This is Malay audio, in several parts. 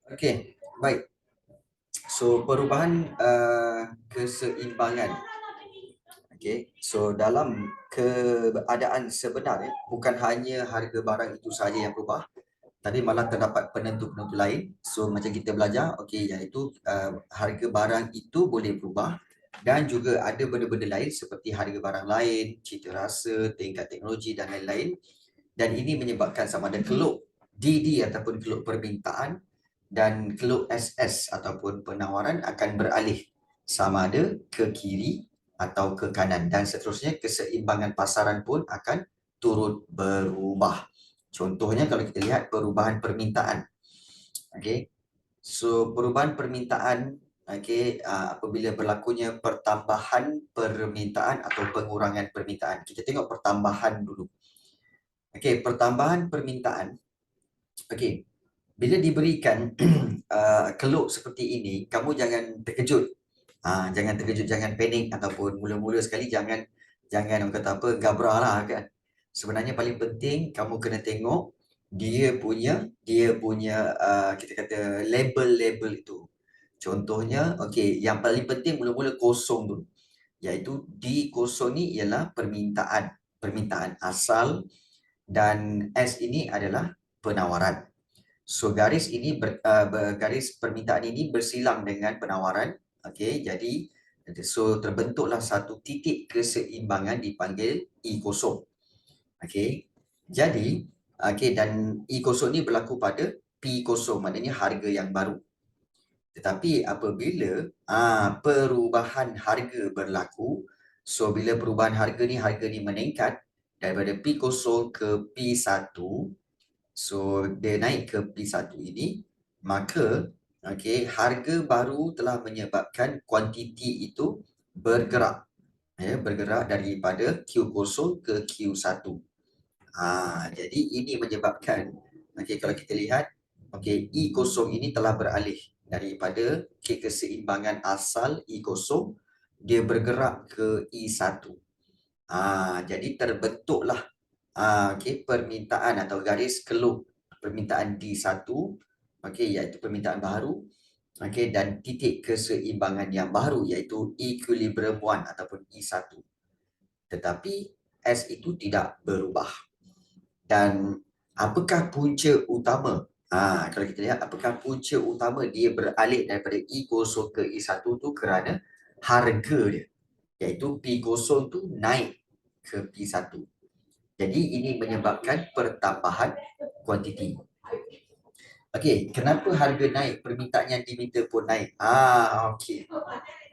Okey, baik. So perubahan keseimbangan. Okey. So dalam keadaan sebenarnya bukan hanya harga barang itu sahaja yang berubah, tapi malah terdapat penentu-penentu lain. So macam kita belajar, okey, iaitu harga barang itu boleh berubah dan juga ada benda-benda lain seperti harga barang lain, cita rasa, tingkat teknologi dan lain-lain. Dan ini menyebabkan sama ada keluk DD ataupun keluk permintaan dan keluk SS ataupun penawaran akan beralih sama ada ke kiri atau ke kanan, dan seterusnya keseimbangan pasaran pun akan turut berubah. Contohnya kalau kita lihat perubahan permintaan. Okey. So perubahan permintaan, okey, apabila berlakunya pertambahan permintaan atau pengurangan permintaan. Kita tengok pertambahan dulu. Okey, pertambahan permintaan. Okey, bila diberikan keluk seperti ini, kamu jangan terkejut. Jangan terkejut, jangan panik ataupun mula-mula sekali jangan orang kata apa, gabrah lah kan. Sebenarnya paling penting kamu kena tengok dia punya kita kata label-label itu. Contohnya, okey, yang paling penting mula-mula kosong dulu. Iaitu di kosong ni ialah permintaan asal, dan S ini adalah penawaran. So garis ini garis permintaan ini bersilang dengan penawaran. Okey, jadi so terbentuklah satu titik keseimbangan dipanggil I kosong. Okey. Jadi dan I kosong ni berlaku pada P kosong, maknanya harga yang baru. Tetapi apabila perubahan harga berlaku, so bila perubahan harga ni meningkat daripada P0 ke P1, so dia naik ke P1 ini, maka harga baru telah menyebabkan kuantiti itu bergerak, bergerak daripada Q0 ke Q1. Jadi ini menyebabkan kalau kita lihat I0 ini telah beralih daripada keseimbangan asal I0, dia bergerak ke I1. Jadi terbentuklah permintaan atau garis keluk permintaan D1, iaitu permintaan baru, dan titik keseimbangan yang baru iaitu equilibrium 1 ataupun I1. Tetapi S itu tidak berubah. Dan apakah punca utama? Kalau kita lihat apakah punca utama dia beralih daripada I0 ke I1 tu kerana harga dia, iaitu P0 tu naik ke P1. Jadi ini menyebabkan pertambahan kuantiti. Okey, kenapa harga naik, permintaan yang diminta pun naik?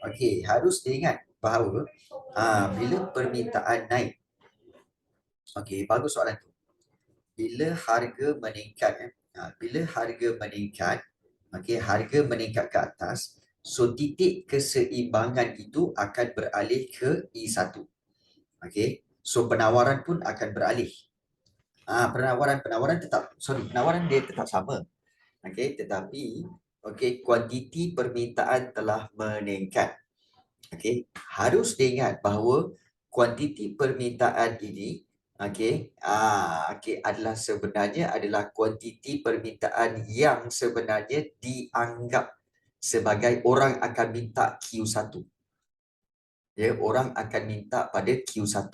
Okey, harus diingat bahawa bila permintaan naik. Okey, bagus soalan tu. Bila harga meningkat, harga meningkat ke atas, so titik keseimbangan itu akan beralih ke I1. Okey, so penawaran pun akan beralih. Penawaran dia tetap sama. Okey, tetapi kuantiti permintaan telah meningkat. Okey, harus diingat bahawa kuantiti permintaan ini adalah sebenarnya kuantiti permintaan yang sebenarnya dianggap sebagai orang akan minta Q1. Orang akan minta pada Q1.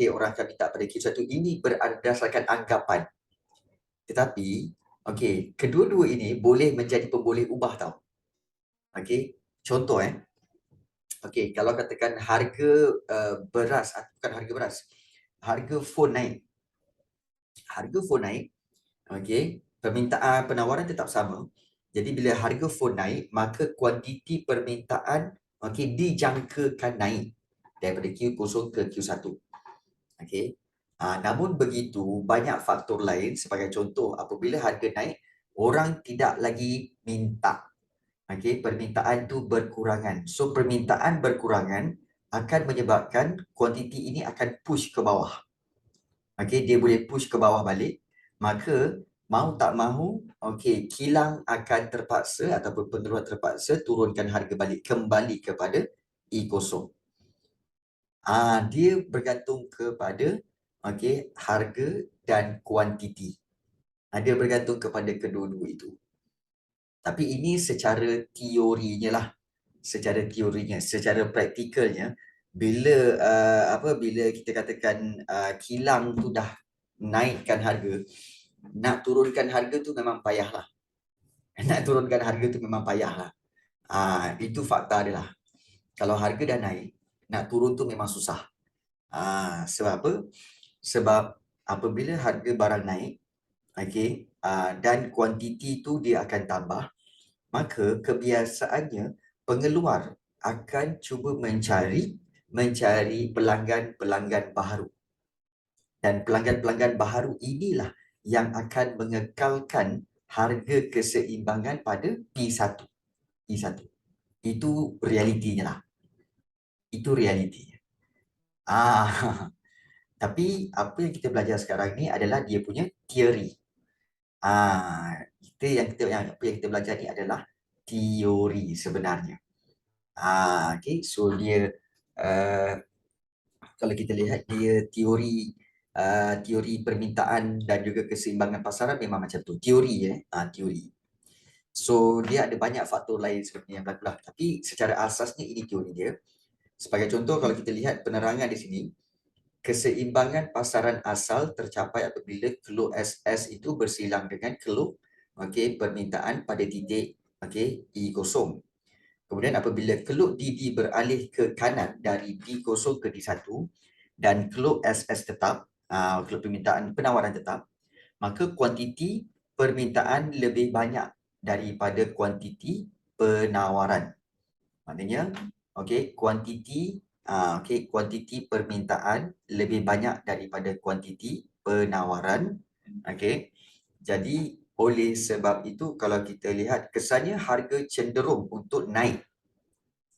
Orang akan minta pada Q1. Ini berdasarkan anggapan. Tetapi, kedua-dua ini boleh menjadi pemboleh ubah tau. Contoh kalau katakan harga beras, bukan harga beras, harga phone naik. Permintaan penawaran tetap sama. Jadi bila harga phone naik, maka kuantiti permintaan dijangkakan naik daripada Q0 ke Q1. Namun begitu, banyak faktor lain. Sebagai contoh, apabila harga naik, orang tidak lagi minta. Permintaan tu berkurangan. So permintaan berkurangan akan menyebabkan kuantiti ini akan push ke bawah. Dia boleh push ke bawah balik. Maka mau tak mahu, kilang akan terpaksa ataupun peneruan terpaksa turunkan harga balik kembali kepada I0. Dia bergantung kepada harga dan kuantiti. Ada bergantung kepada kedua-dua itu. Tapi ini secara teorinya lah. Secara teorinya, secara praktikalnya, bila bila kita katakan kilang tu dah naikkan harga, nak turunkan harga tu memang payah lah. Nak turunkan harga tu memang payah lah. Itu fakta dia lah. Kalau harga dah naik, nak turun tu memang susah. Sebab apa? Sebab apabila harga barang naik, okay, dan kuantiti tu dia akan tambah, maka kebiasaannya pengeluar akan cuba mencari pelanggan-pelanggan baharu. Dan pelanggan-pelanggan baharu inilah yang akan mengekalkan harga keseimbangan pada P1. P1. Itu realitinya lah. Itu realitinya. Tapi apa yang kita belajar sekarang ni adalah dia punya teori. Apa yang kita belajar ni adalah teori sebenarnya. Okay, so dia kalau kita lihat dia teori permintaan dan juga keseimbangan pasaran memang macam tu. Teori teori. So dia ada banyak faktor lain seperti yang berlaku lah. Tapi secara asasnya ini teori dia. Sebagai contoh kalau kita lihat penerangan di sini, keseimbangan pasaran asal tercapai apabila keluk SS itu bersilang dengan keluk permintaan pada titik E0. Kemudian apabila keluk DD beralih ke kanan dari D0 ke D1 dan keluk SS tetap, keluk permintaan penawaran tetap, maka kuantiti permintaan lebih banyak daripada kuantiti penawaran. Maknanya, kuantiti permintaan lebih banyak daripada kuantiti penawaran. Jadi oleh sebab itu kalau kita lihat kesannya harga cenderung untuk naik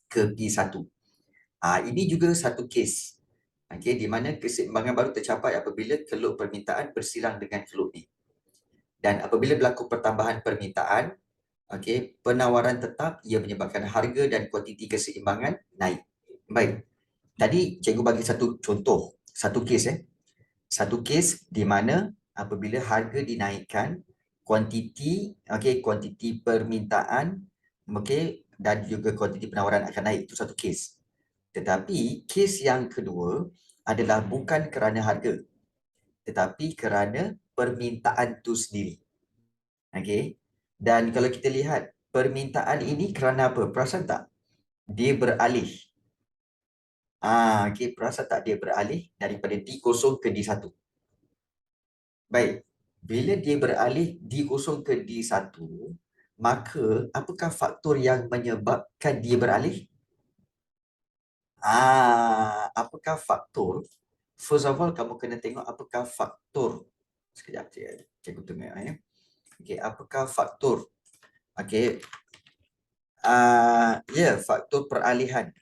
ke P1. Ini juga satu kes. Di mana keseimbangan baru tercapai apabila keluk permintaan bersilang dengan keluk ni. Dan apabila berlaku pertambahan permintaan, penawaran tetap ia menyebabkan harga dan kuantiti keseimbangan naik. Baik. Tadi cikgu bagi satu contoh, satu kes Satu kes di mana apabila harga dinaikkan, kuantiti permintaan dan juga kuantiti penawaran akan naik. Itu satu kes. Tetapi kes yang kedua adalah bukan kerana harga, tetapi kerana permintaan itu sendiri. Dan kalau kita lihat permintaan ini kerana apa? Perasan tak? Dia beralih. Perasan tak dia beralih daripada D0 ke D1? Baik. Bila dia beralih D0 ke D1, maka apakah faktor yang menyebabkan dia beralih? Apakah faktor? First of all, kamu kena tengok apakah faktor. Sekejap, cikgu tengok ya. Apakah faktor? Faktor peralihan.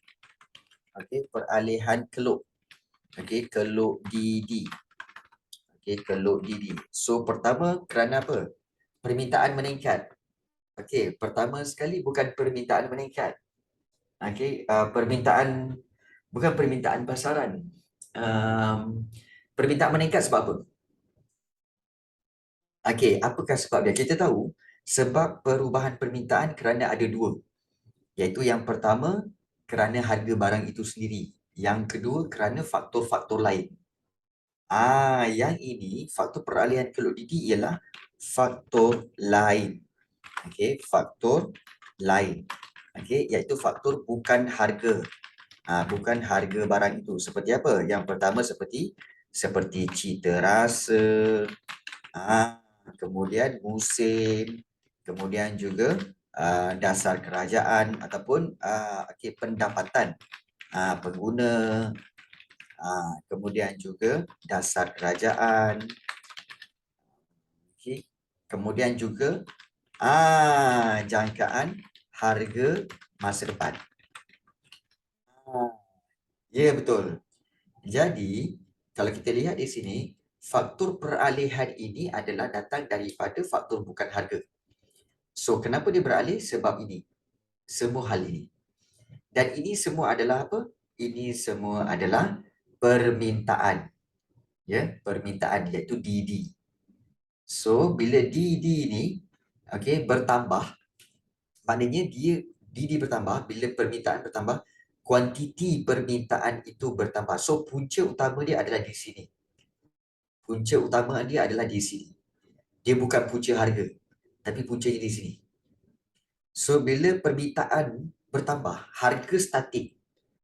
Peralihan keluk. Keluk DD. Keluk DD. So, pertama kerana apa? Permintaan meningkat. Pertama sekali bukan permintaan meningkat. Bukan permintaan pasaran. Permintaan meningkat sebab apa? Apakah sebab dia? Kita tahu sebab perubahan permintaan kerana ada dua. Iaitu yang pertama, kerana harga barang itu sendiri. Yang kedua, kerana faktor-faktor lain. Yang ini, faktor peralihan keluk DD ialah faktor lain. Faktor lain. Iaitu faktor bukan harga. Bukan harga barang itu. Seperti apa? Yang pertama seperti cita rasa, kemudian musim, kemudian juga dasar kerajaan ataupun pendapatan pengguna, kemudian juga dasar kerajaan, kemudian juga jangkaan harga masa depan. Ya, betul. Jadi, kalau kita lihat di sini, faktor peralihan ini adalah datang daripada faktor bukan harga. So, kenapa dia beralih? Sebab ini. Semua hal ini. Dan ini semua adalah apa? Ini semua adalah permintaan. Permintaan iaitu DD. So, bila DD ni bertambah, maknanya DD bertambah, bila permintaan bertambah, kuantiti permintaan itu bertambah. So, punca utama dia adalah di sini. Punca utama dia adalah di sini. Dia bukan punca harga, tapi puncanya di sini. So, bila permintaan bertambah, harga statik.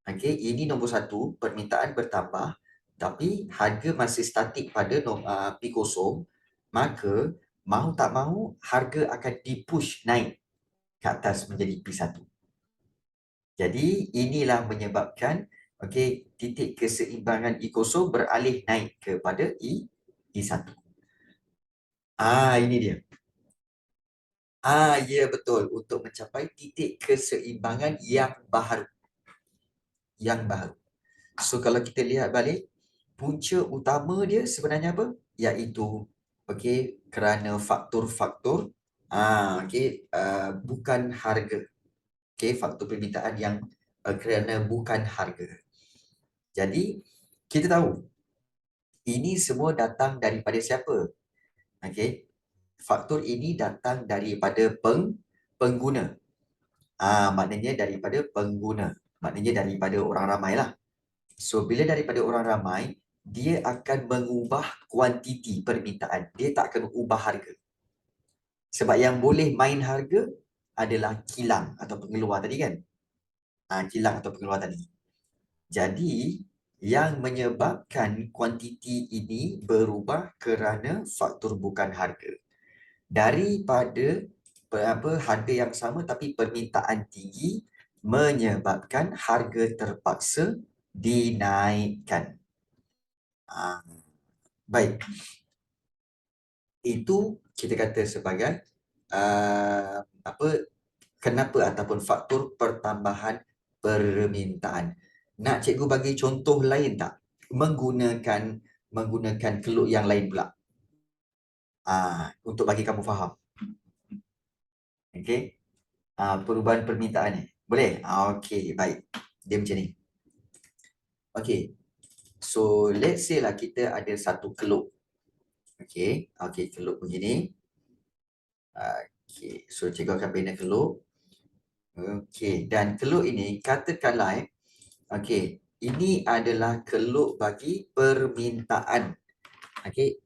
Ini nombor satu, permintaan bertambah, tapi harga masih statik pada P0, maka mahu tak mahu harga akan dipush naik ke atas menjadi P1. Jadi inilah menyebabkan titik keseimbangan E0 beralih naik kepada E1. Ini dia. Ya betul, untuk mencapai titik keseimbangan yang baru. So kalau kita lihat balik, punca utama dia sebenarnya apa? Iaitu kerana faktor-faktor bukan harga. Faktor permintaan yang kerana bukan harga. Jadi kita tahu ini semua datang daripada siapa? Faktor ini datang daripada pengguna. Maknanya daripada pengguna. Maknanya daripada orang ramai lah. So, bila daripada orang ramai, dia akan mengubah kuantiti permintaan. Dia tak akan ubah harga. Sebab yang boleh main harga adalah kilang atau pengeluar tadi kan? Kilang atau pengeluar tadi. Jadi, yang menyebabkan kuantiti ini berubah kerana faktor bukan harga. Daripada harga yang sama tapi permintaan tinggi menyebabkan harga terpaksa dinaikkan. Baik. Itu kita kata sebagai kenapa ataupun faktor pertambahan permintaan. Nak cikgu bagi contoh lain tak? Menggunakan keluk yang lain pula. Untuk bagi kamu faham. Perubahan permintaan ni. Boleh? Baik. Dia macam ni. So, let's say lah kita ada satu keluk. Keluk begini. So cikgu akan bina keluk. Dan keluk ini katakanlah ini adalah keluk bagi permintaan.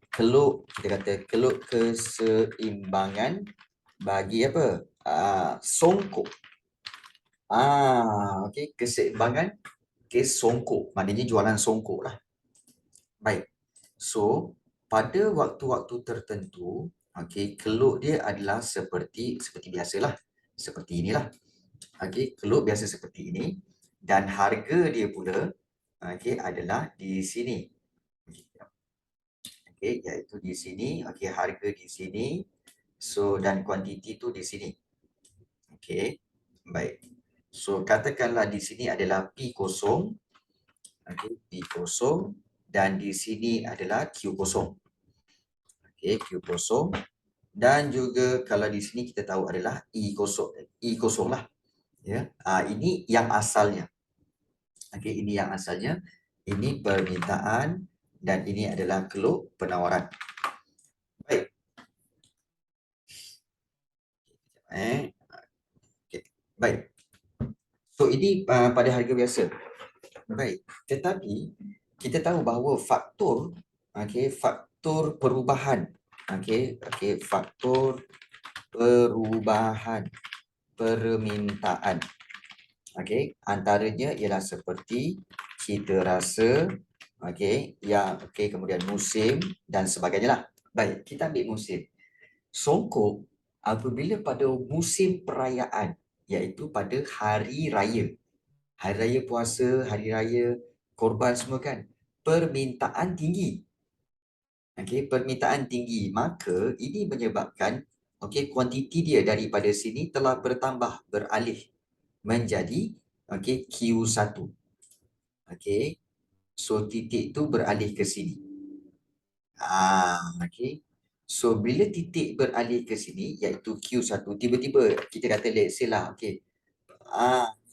Keluk, kita kata keluk keseimbangan bagi apa? Songkok. Keseimbangan songkok. Maknanya jualan songkok lah. Baik. So, pada waktu-waktu tertentu, keluk dia adalah seperti biasalah. Seperti inilah. Keluk biasa seperti ini. Dan harga dia pula adalah di sini. Iaitu di sini. Harga di sini. So, dan kuantiti tu di sini. Baik. So, katakanlah di sini adalah P0. P0. Dan di sini adalah Q0. Q0. Dan juga kalau di sini kita tahu adalah E0 lah. Ini yang asalnya. Ini yang asalnya. Ini permintaan dan ini adalah keluk penawaran. Baik. Baik. So ini pada harga biasa. Baik. Tetapi kita tahu bahawa faktor perubahan faktor perubahan permintaan antaranya ialah seperti cita rasa yang kemudian musim dan sebagainya lah. Baik, kita ambil musim. Songkok apabila pada musim perayaan, iaitu pada hari raya puasa, hari raya korban semua kan, permintaan tinggi. Permintaan tinggi, maka ini menyebabkan kuantiti dia daripada sini telah bertambah, beralih menjadi Q1. So titik tu beralih ke sini. So bila titik beralih ke sini iaitu Q1, tiba-tiba kita kata let's say lah,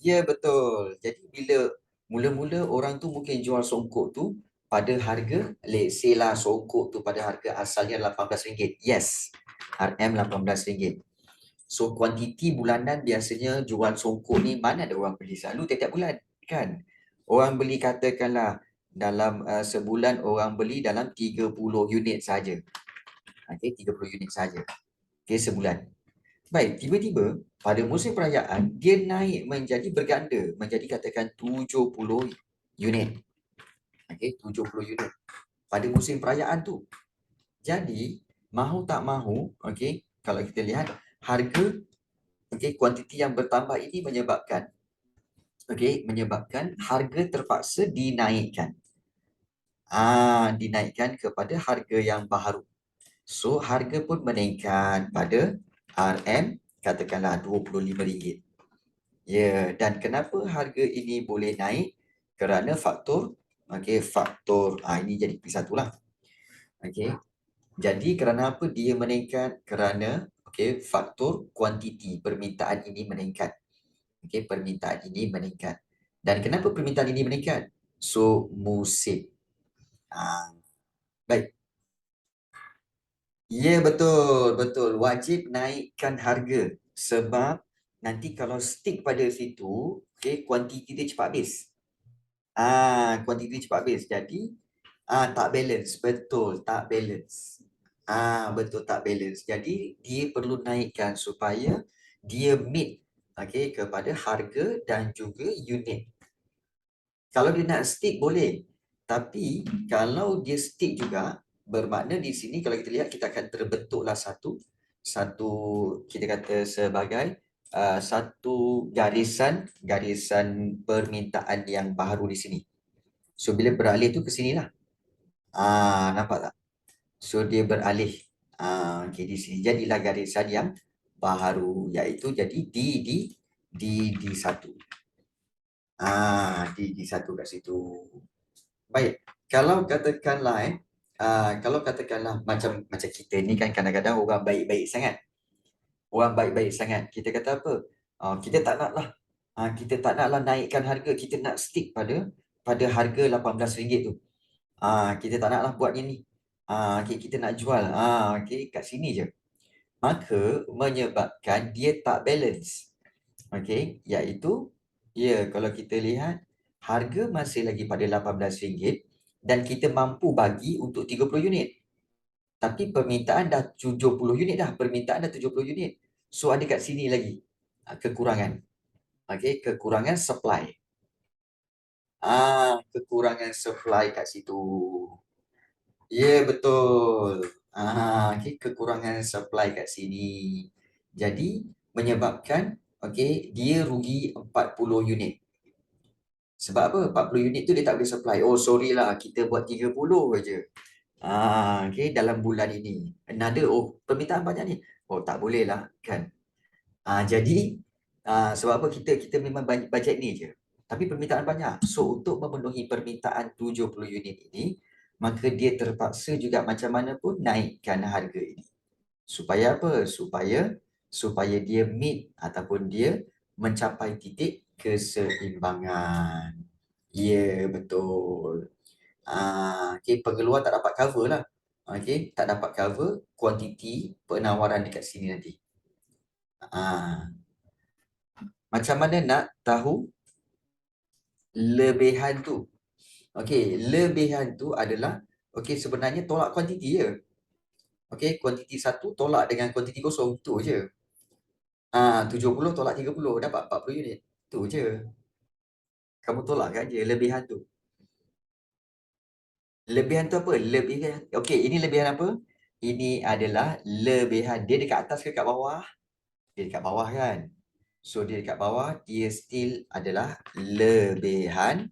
ya betul. Jadi bila mula-mula orang tu mungkin jual songkok tu pada harga, let's say lah songkok tu pada harga asalnya RM18. Yes, RM18. So kuantiti bulanan biasanya jual songkok ni mana ada orang beli selalu tiap-tiap bulan kan. Orang beli katakanlah dalam sebulan orang beli dalam 30 unit saja. Okey, 30 unit saja. Okey, sebulan. Baik, tiba-tiba pada musim perayaan dia naik menjadi berganda, menjadi katakan 70 unit. Okey, 70 unit pada musim perayaan tu. Jadi, mahu tak mahu, okey, kalau kita lihat harga, okey, kuantiti yang bertambah ini menyebabkan, okey, menyebabkan harga terpaksa dinaikkan. Dinaikkan kepada harga yang baharu. So, harga pun meningkat pada RM, katakanlah RM25. Ya, dan kenapa harga ini boleh naik? Kerana faktor, okey, faktor, ini jadi P1 lah. Okey. Jadi kerana apa dia meningkat? Kerana faktor kuantiti permintaan ini meningkat. Permintaan ini meningkat. Dan kenapa permintaan ini meningkat? So musim. Baik. Ya, betul, betul. Wajib naikkan harga sebab nanti kalau stick pada situ, kuantiti dia cepat habis. Kuantiti cepat habis. Jadi tak balance, betul, tak balance. Betul, tak balance. Jadi dia perlu naikkan supaya dia meet kepada harga dan juga unit. Kalau dia nak stick boleh. Tapi kalau dia stick juga bermakna di sini kalau kita lihat kita akan terbentuklah satu kita kata sebagai satu garisan permintaan yang baru di sini. So bila beralih tu ke sinilah. Nampak tak? So dia beralih di sini jadilah garisan yang baru iaitu jadi D1. D1 kat situ. Baik, kalau katakanlah macam kita ni kan kadang-kadang orang baik-baik sangat. Orang baik-baik sangat. Kita kata apa? Kita tak naklah. Kita tak naklah naikkan harga, kita nak stick pada harga RM18 tu. Kita tak naklah buat ni. Kita nak jual. Kat sini je. Maka menyebabkan dia tak balance. Iaitu kalau kita lihat harga masih lagi pada RM18 dan kita mampu bagi untuk 30 unit. Tapi permintaan dah 70 unit dah. Permintaan dah 70 unit. So ada kat sini lagi kekurangan. Kekurangan supply. Kekurangan supply kat situ. Ya, betul. Kekurangan supply kat sini. Jadi menyebabkan dia rugi 40 unit. Sebab apa? 40 unit tu dia tak boleh supply. Oh, sorry lah, kita buat 30 saja. Dalam bulan ini. Permintaan banyak ni. Oh, tak boleh lah, kan? Jadi, sebab apa? Kita memang bajet ni je. Tapi permintaan banyak. So, untuk memenuhi permintaan 70 unit ini, maka dia terpaksa juga macam mana pun naikkan harga ini. Supaya apa? Supaya dia meet ataupun dia mencapai titik keseimbangan. Ya, betul. Pengeluar tak dapat cover lah. Tak dapat cover kuantiti penawaran dekat sini nanti. Macam mana nak tahu lebihan tu? Lebihan tu adalah sebenarnya tolak kuantiti je. Kuantiti 1 tolak dengan kuantiti kosong tu je. 70 tolak 30 dapat 40 unit. Tu je. Kamu tolak kan je lebihan tu. Lebihan tu apa? Lebihan. Ini lebihan apa? Ini adalah lebihan. Dia dekat atas ke kat bawah? Dia dekat bawah kan? So dia dekat bawah, dia still adalah lebihan.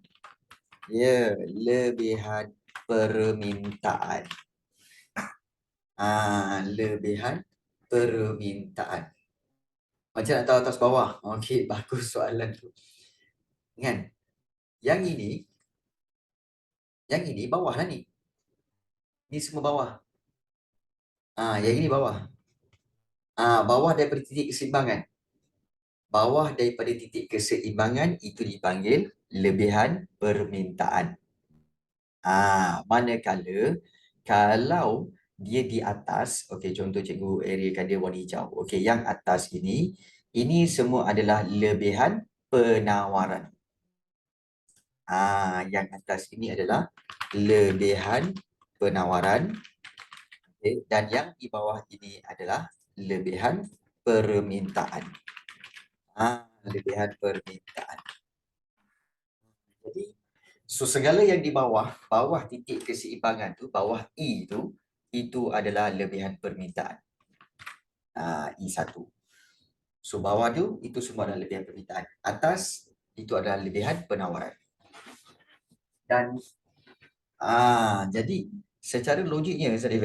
Ya, lebihan permintaan. Lebihan permintaan. Macam nak tahu atas bawah? Bagus soalan tu. Kan? Yang ini bawah lah ni. Ni semua bawah. Yang ini bawah. Bawah daripada titik keseimbangan. Bawah daripada titik keseimbangan itu dipanggil lebihan permintaan. Manakala kalau dia di atas, okey, contoh cikgu areakan dia warna hijau. Okey, yang atas ini semua adalah lebihan penawaran. Yang atas ini adalah lebihan penawaran. Okay. Dan yang di bawah ini adalah lebihan permintaan. Lebihan permintaan. Jadi, so segala yang di bawah titik keseimbangan tu, bawah E tu, itu adalah lebihan permintaan. E1. So bawah tu, itu semua adalah lebihan permintaan. Atas, itu adalah lebihan penawaran. Dan jadi secara logiknya, Zarif,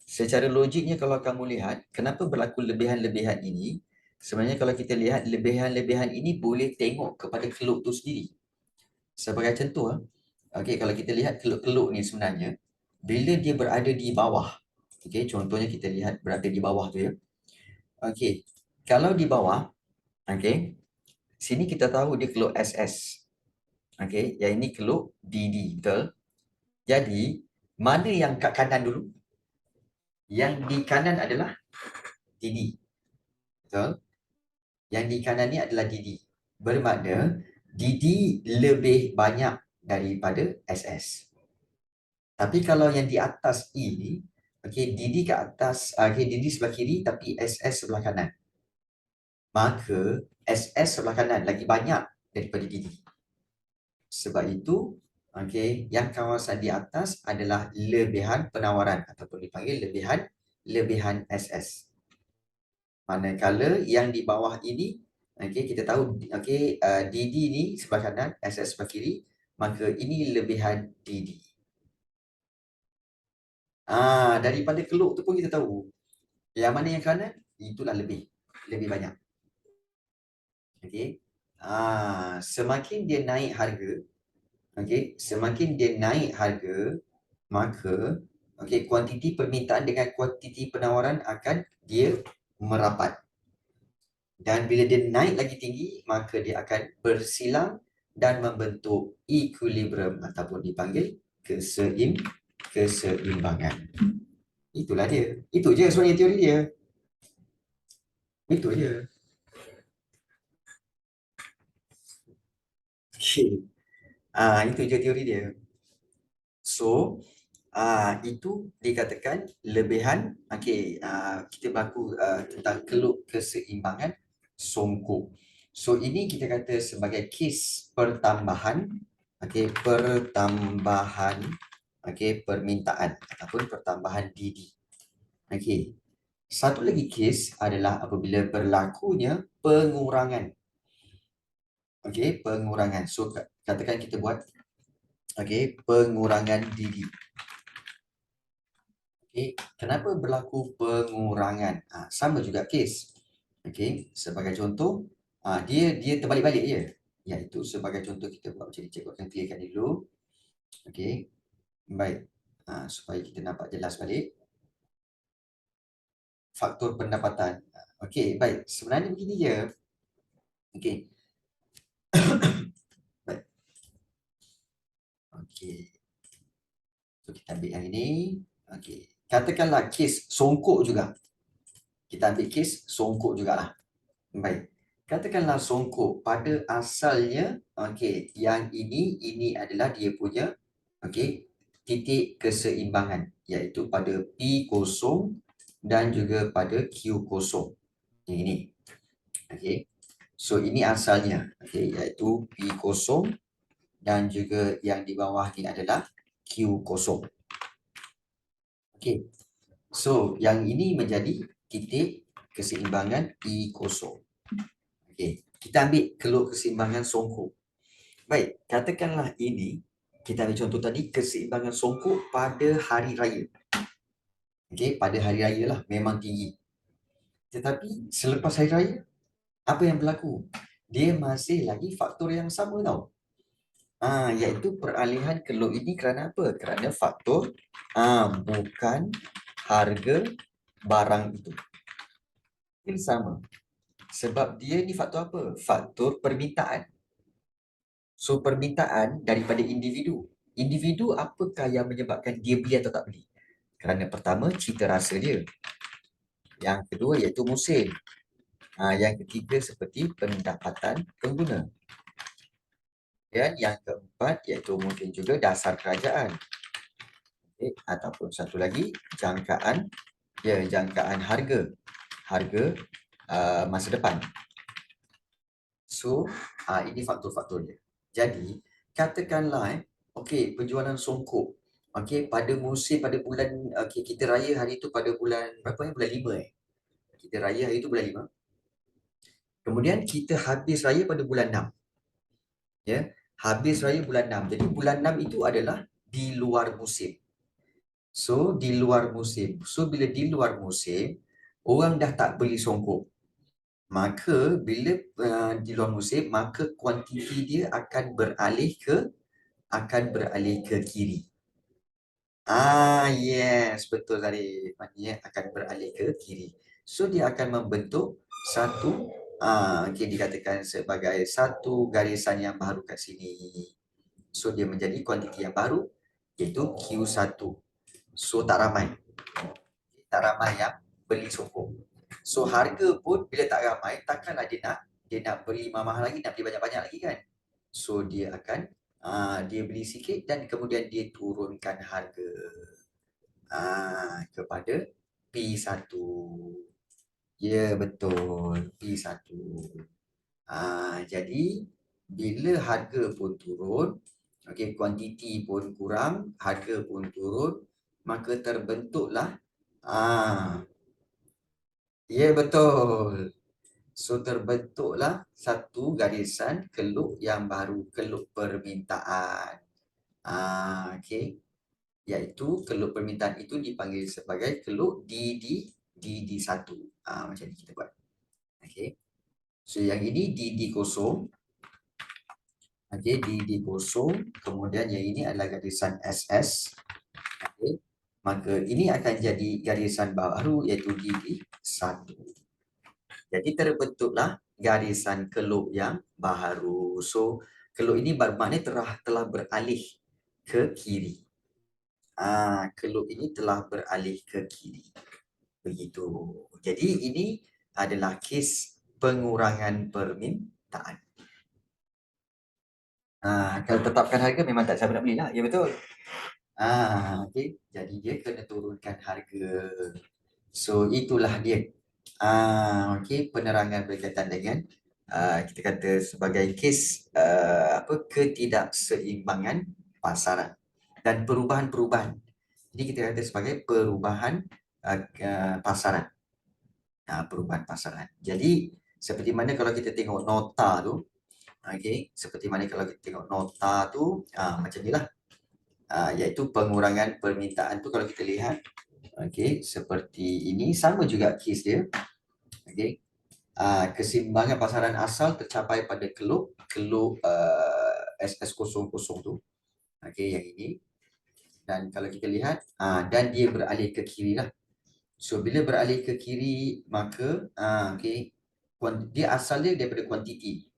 secara logiknya kalau kamu lihat, kenapa berlaku lebihan-lebihan ini? Sebenarnya kalau kita lihat lebihan-lebihan ini boleh tengok kepada keluk tu sendiri. Sebagai contoh, okey, kalau kita lihat keluk-keluk ni sebenarnya, bila dia berada di bawah, okey, contohnya kita lihat berada di bawah tu ya. Okey, kalau di bawah, okey, sini kita tahu dia keluk SS. Okey, yang ini keluk DD, betul? Jadi, mana yang kat kanan dulu? Yang di kanan adalah DD. Betul? Yang di kanan ni adalah DD. Bermakna DD lebih banyak daripada SS. Tapi kalau yang di atas E ni, okey, DD kat atas, okey, DD sebelah kiri tapi SS sebelah kanan. Maka SS sebelah kanan lagi banyak daripada DD. Sebab itu, okey, yang kawasan di atas adalah lebihan penawaran ataupun dipanggil lebihan SS. Manakala yang di bawah ini, okey, kita tahu, okey, DD ni sebelah kanan, SS sebelah kiri, maka ini lebihan DD. Daripada keluk tu pun kita tahu yang mana yang kanan, itulah lebih banyak. Okey. Semakin dia naik harga, okey, semakin dia naik harga, maka okey, kuantiti permintaan dengan kuantiti penawaran akan dia merapat. Dan bila dia naik lagi tinggi, maka dia akan bersilang dan membentuk equilibrium ataupun dipanggil keseimbangan. Itulah dia. Itu je sebenarnya teori dia. Itu je. Okay. Itu je teori dia. So, itu dikatakan lebihan. Okey, kita berlaku tentang keluk keseimbangan songkok. So, ini kita kata sebagai kes pertambahan, okey, pertambahan, okey, permintaan ataupun pertambahan DD. Okey. Satu lagi kes adalah apabila berlakunya pengurangan. Okey, pengurangan. So, katakan kita buat pengurangan DD. Kenapa berlaku pengurangan? Sama juga kes. Sebagai contoh, dia terbalik-balik je. Iaitu sebagai contoh kita buat macam ni, cikgu akan clearkan dulu. Baik. Supaya kita nampak jelas balik. Faktor pendapatan. Baik. Sebenarnya begini je. Baik. So, kita ambil yang ini. Katakanlah kes songkok juga. Kita ambil kes songkok jugalah. Baik. Katakanlah songkok pada asalnya, yang ini adalah dia punya, titik keseimbangan, iaitu pada P0 dan juga pada Q0. Ini. So ini asalnya, iaitu P0 dan juga yang di bawah ni adalah Q0. So yang ini menjadi titik keseimbangan E0. Kita ambil keluk keseimbangan songkok. Baik, katakanlah ini, kita ambil contoh tadi, keseimbangan songkok pada hari raya. Pada hari raya lah, memang tinggi. Tetapi selepas hari raya, apa yang berlaku? Dia masih lagi faktor yang sama tau. Iaitu peralihan keluk ini kerana apa? Kerana faktor bukan harga barang itu. Ini sama. Sebab dia ni faktor apa? Faktor permintaan. So, permintaan daripada individu. individu apakah yang menyebabkan dia beli atau tak beli? Kerana pertama, cita rasa dia. Yang kedua iaitu musim. Yang ketiga seperti pendapatan pengguna. Dan yang keempat iaitu mungkin juga dasar kerajaan. Okay. Ataupun satu lagi, jangkaan harga masa depan. So, ini faktor-faktor dia. Jadi, katakanlah, okey, penjualan songkok. Okey, pada bulan, okey, kita raya hari itu pada bulan berapa? Bulan 5 Kita raya hari itu bulan 5. Kemudian kita habis raya pada bulan 6. Ya, habis raya bulan 6. Jadi bulan 6 itu adalah di luar musim. So, di luar musim. So, bila di luar musim, orang dah tak beli songkok. Maka bila di luar musim, maka kuantiti dia akan beralih ke kiri. Yes, betul tadi. Maknanya akan beralih ke kiri. So dia akan membentuk satu okay, dikatakan sebagai satu garisan yang baru kat sini. So dia menjadi kuantiti yang baru iaitu Q1. So tak ramai yang beli sokong. So harga pun bila tak ramai, takkanlah dia nak beli mahal lagi, nak beli banyak-banyak lagi kan. So dia akan dia beli sikit dan kemudian dia turunkan harga kepada P1. Ya, betul, P1. Jadi bila harga pun turun, okey, kuantiti pun kurang, harga pun turun, maka terbentuklah ya, betul. So terbentuklah satu garisan keluk yang baru, keluk permintaan. Okey. Iaitu keluk permintaan itu dipanggil sebagai keluk DD1. Macam ni kita buat. Okey. So yang ini DD kosong. Okey, DD kosong. Kemudian yang ini adalah garisan SS. Okey. Maka ini akan jadi garisan baru iaitu DD1. Jadi terbentuklah garisan keluk yang baru. So keluk ini bermakna telah beralih ke kiri. Keluk ini telah beralih ke kiri. Begitu. Jadi ini adalah kes pengurangan permintaan. Kalau tetapkan harga memang tak siapa nak belilah. Ya, betul. Okay. Jadi dia kena turunkan harga. So itulah dia. Okay, penerangan berkaitan dengan kita kata sebagai kes ketidakseimbangan pasaran dan perubahan-perubahan. Jadi kita kata sebagai perubahan pasaran. Perubahan pasaran. Jadi seperti mana kalau kita tengok nota tu, okay, seperti mana kalau kita tengok nota tu macam inilah, iaitu pengurangan permintaan tu kalau kita lihat, okay, seperti ini sama juga kes dia. Okay. Keseimbangan pasaran asal tercapai pada keluk SS00 tu. Okey, yang ini. Dan kalau kita lihat, dan dia beralih ke kiri lah. So, bila beralih ke kiri, maka okey, dia asal dia daripada kuantiti.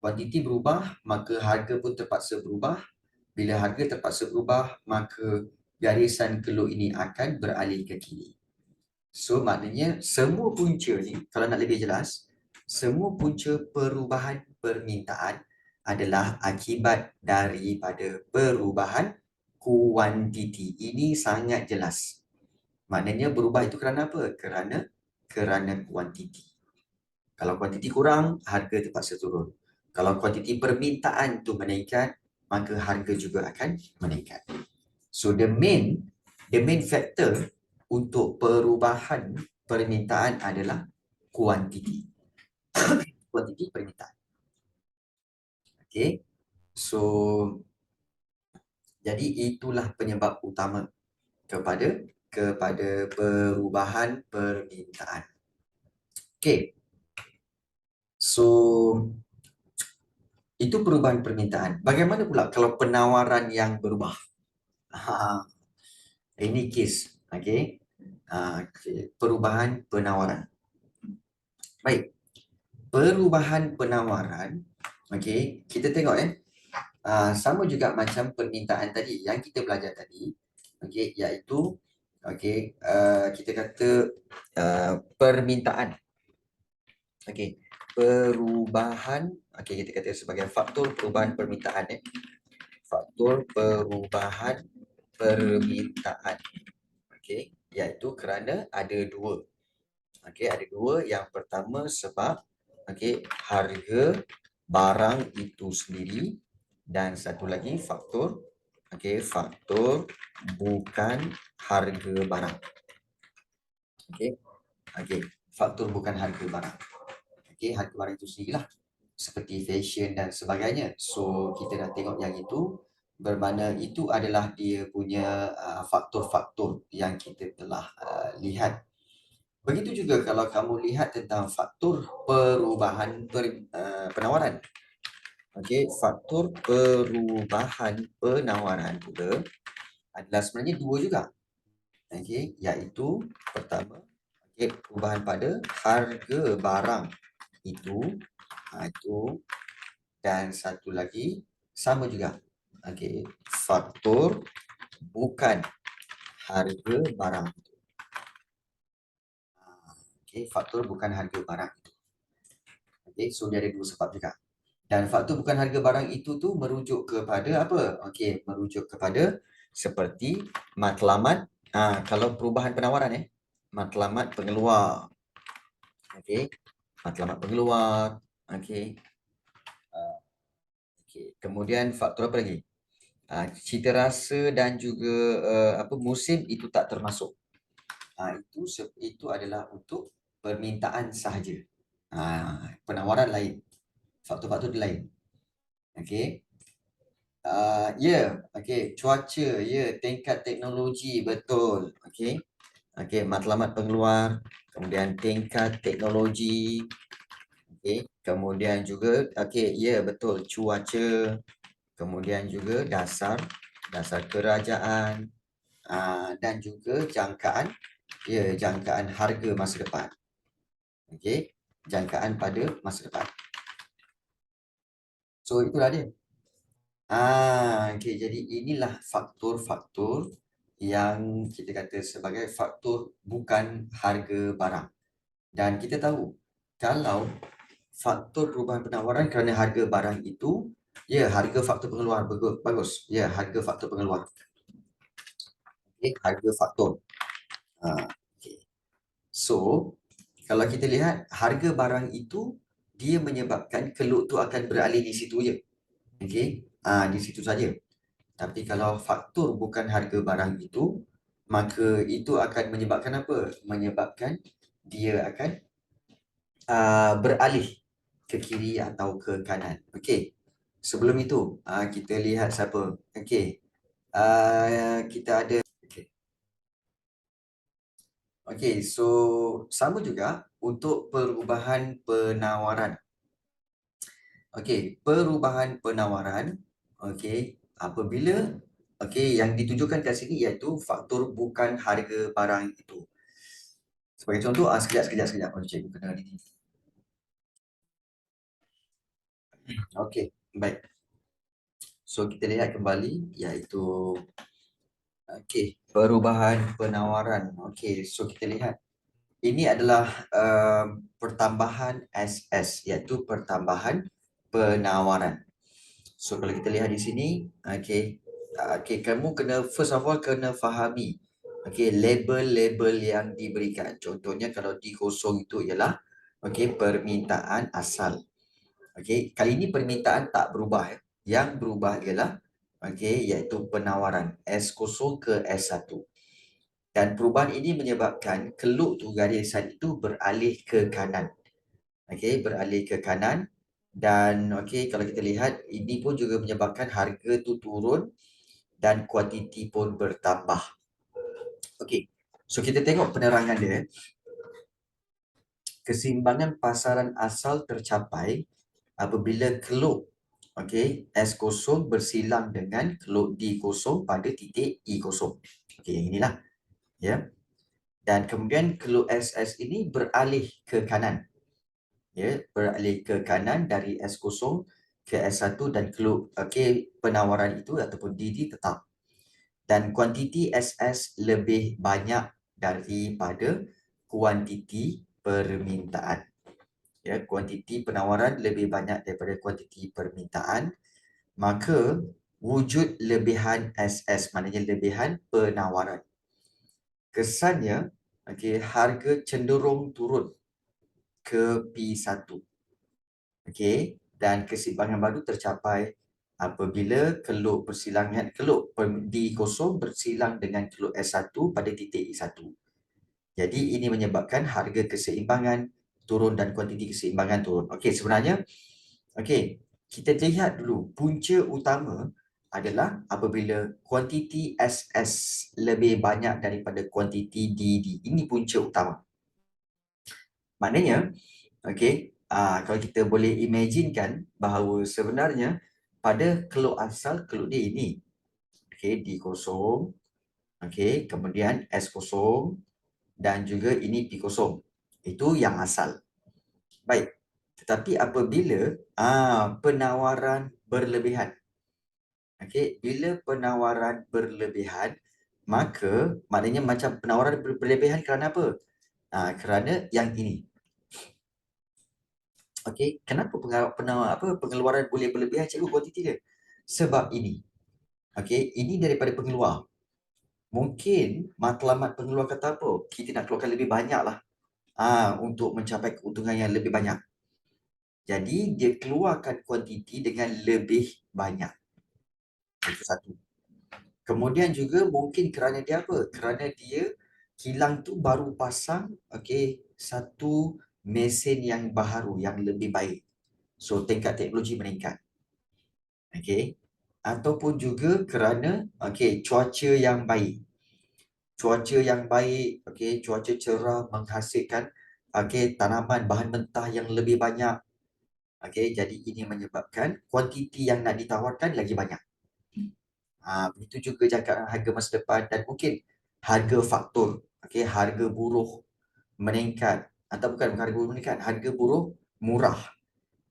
Kuantiti berubah, maka harga pun terpaksa berubah. Bila harga terpaksa berubah, maka garisan keluk ini akan beralih ke kiri. So maknanya semua punca ni, kalau nak lebih jelas, semua punca perubahan permintaan adalah akibat daripada perubahan kuantiti. Ini sangat jelas. Maknanya berubah itu kerana apa? Kerana kuantiti. Kalau kuantiti kurang, harga terpaksa turun. Kalau kuantiti permintaan tu meningkat, maka harga juga akan meningkat. So the main factor untuk perubahan permintaan adalah kuantiti. Kuantiti permintaan. Okey. So jadi itulah penyebab utama kepada perubahan permintaan. Okey. So itu perubahan permintaan. Bagaimana pula kalau penawaran yang berubah? Ini kes, okey. Perubahan penawaran. Baik. Perubahan penawaran, okey, kita tengok sama juga macam permintaan tadi yang kita belajar tadi, okey, iaitu okey, kita kata permintaan. Okey, perubahan, okey, kita kata sebagai faktor perubahan permintaan, faktor perubahan permintaan. Okey, iaitu kerana ada dua. Okey, ada dua. Yang pertama sebab okey, harga barang itu sendiri, dan satu lagi faktor okey, faktor bukan harga barang. Okey. Okey, faktor bukan harga barang. Okey, harga barang itu sendirilah seperti fashion dan sebagainya. So kita dah tengok yang itu, bermakna itu adalah dia punya faktor-faktor yang kita telah lihat. Begitu juga kalau kamu lihat tentang faktor perubahan penawaran. Okey, faktor perubahan penawaran pula adalah sebenarnya dua juga. Okey, iaitu pertama, okey, perubahan pada harga barang itu, dan satu lagi sama juga. Okey, faktor bukan harga barang. Okey, faktor bukan harga barang. Okey, so dia ada dua sebab juga. Dan faktor bukan harga barang itu tu merujuk kepada apa? Okey, merujuk kepada seperti matlamat. Kalau perubahan penawaran matlamat pengeluar. Okey, matlamat pengeluar. Okey. Okey, kemudian faktor apa lagi? Cita rasa dan juga musim itu tak termasuk. Itu adalah untuk permintaan sahaja. Penawaran lain. Faktor-faktor lain. Okey. Okey, cuaca, tingkat teknologi, betul. Okey. Okey, matlamat pengeluar, kemudian tingkat teknologi. Okey, kemudian juga betul, cuaca, kemudian juga dasar kerajaan, dan juga jangkaan harga masa depan. Okey, jangkaan pada masa depan. So itulah dia. Okey, jadi inilah faktor-faktor yang kita kata sebagai faktor bukan harga barang. Dan kita tahu kalau faktor perubahan penawaran kerana harga barang itu, harga faktor pengeluar, bagus. Harga faktor pengeluar. Okey, harga faktor. Okey. So, kalau kita lihat harga barang itu, dia menyebabkan keluk tu akan beralih di situ je. Okey, di situ saja. Tapi kalau faktor bukan harga barang itu, maka itu akan menyebabkan apa? Menyebabkan dia akan beralih ke kiri atau ke kanan. Okey. Sebelum itu, kita lihat siapa. Okey. Kita ada. Okey, so sama juga untuk perubahan penawaran. Okey, perubahan penawaran, okey, apabila yang ditujukan kat sini iaitu faktor bukan harga barang itu. Sebagai contoh, sekejap. Cikgu kena ni. Okey, baik. So kita lihat kembali iaitu perubahan penawaran. Okey, so kita lihat ini adalah pertambahan SS, iaitu pertambahan penawaran. So kalau kita lihat di sini, kamu kena first of all kena fahami label-label yang diberikan. Contohnya kalau D0 itu ialah permintaan asal. Kali ini permintaan tak berubah. Yang berubah ialah iaitu penawaran S0 ke S1. Dan perubahan ini menyebabkan keluk tu garisan itu beralih ke kanan. Beralih ke kanan. Dan kalau kita lihat, ini pun juga menyebabkan harga tu turun dan kuantiti pun bertambah. So kita tengok penerangan dia. Keseimbangan pasaran asal tercapai apabila keluk S0 bersilang dengan keluk D0 pada titik E0. Yang inilah. Dan kemudian keluk SS ini beralih ke kanan. Beralih ke kanan dari S0 ke S1 dan penawaran itu ataupun DD tetap. Dan kuantiti SS lebih banyak daripada kuantiti permintaan. Ya, kuantiti penawaran lebih banyak daripada kuantiti permintaan, maka wujud lebihan SS, maknanya lebihan penawaran. Kesannya, harga cenderung turun ke P1. Dan keseimbangan baru tercapai apabila keluk D0 bersilang dengan keluk S1 pada titik E1. Jadi ini menyebabkan harga keseimbangan turun dan kuantiti keseimbangan turun. Sebenarnya kita lihat dulu punca utama adalah apabila kuantiti SS lebih banyak daripada kuantiti DD. Ini punca utama. Maknanya, kalau kita boleh imaginekan bahawa sebenarnya pada keluk asal, keluk D ini, D0, kemudian S0 dan juga ini P0. Itu yang asal. Baik. Tetapi apabila penawaran berlebihan, bila penawaran berlebihan, maka maknanya macam penawaran berlebihan kerana apa? Kerana yang ini. Kenapa pengeluaran boleh berlebihan, cikgu, kuantiti dia? Sebab ini. Ini daripada pengeluar. Mungkin matlamat pengeluar kata apa? Kita nak keluarkan lebih banyak lah untuk mencapai keuntungan yang lebih banyak. Jadi dia keluarkan kuantiti dengan lebih banyak. Itu satu. Kemudian juga mungkin kerana dia apa? Kerana dia kilang tu baru pasang satu mesin yang baharu, yang lebih baik. So tingkat teknologi meningkat. Ataupun juga kerana cuaca yang baik. Cuaca yang baik, cuaca cerah menghasilkan tanaman bahan mentah yang lebih banyak. Jadi ini menyebabkan kuantiti yang nak ditawarkan lagi banyak. Begitu juga jangkaan harga masa depan dan mungkin harga faktor, harga buruh meningkat atau bukan harga buruh meningkat, harga buruh murah.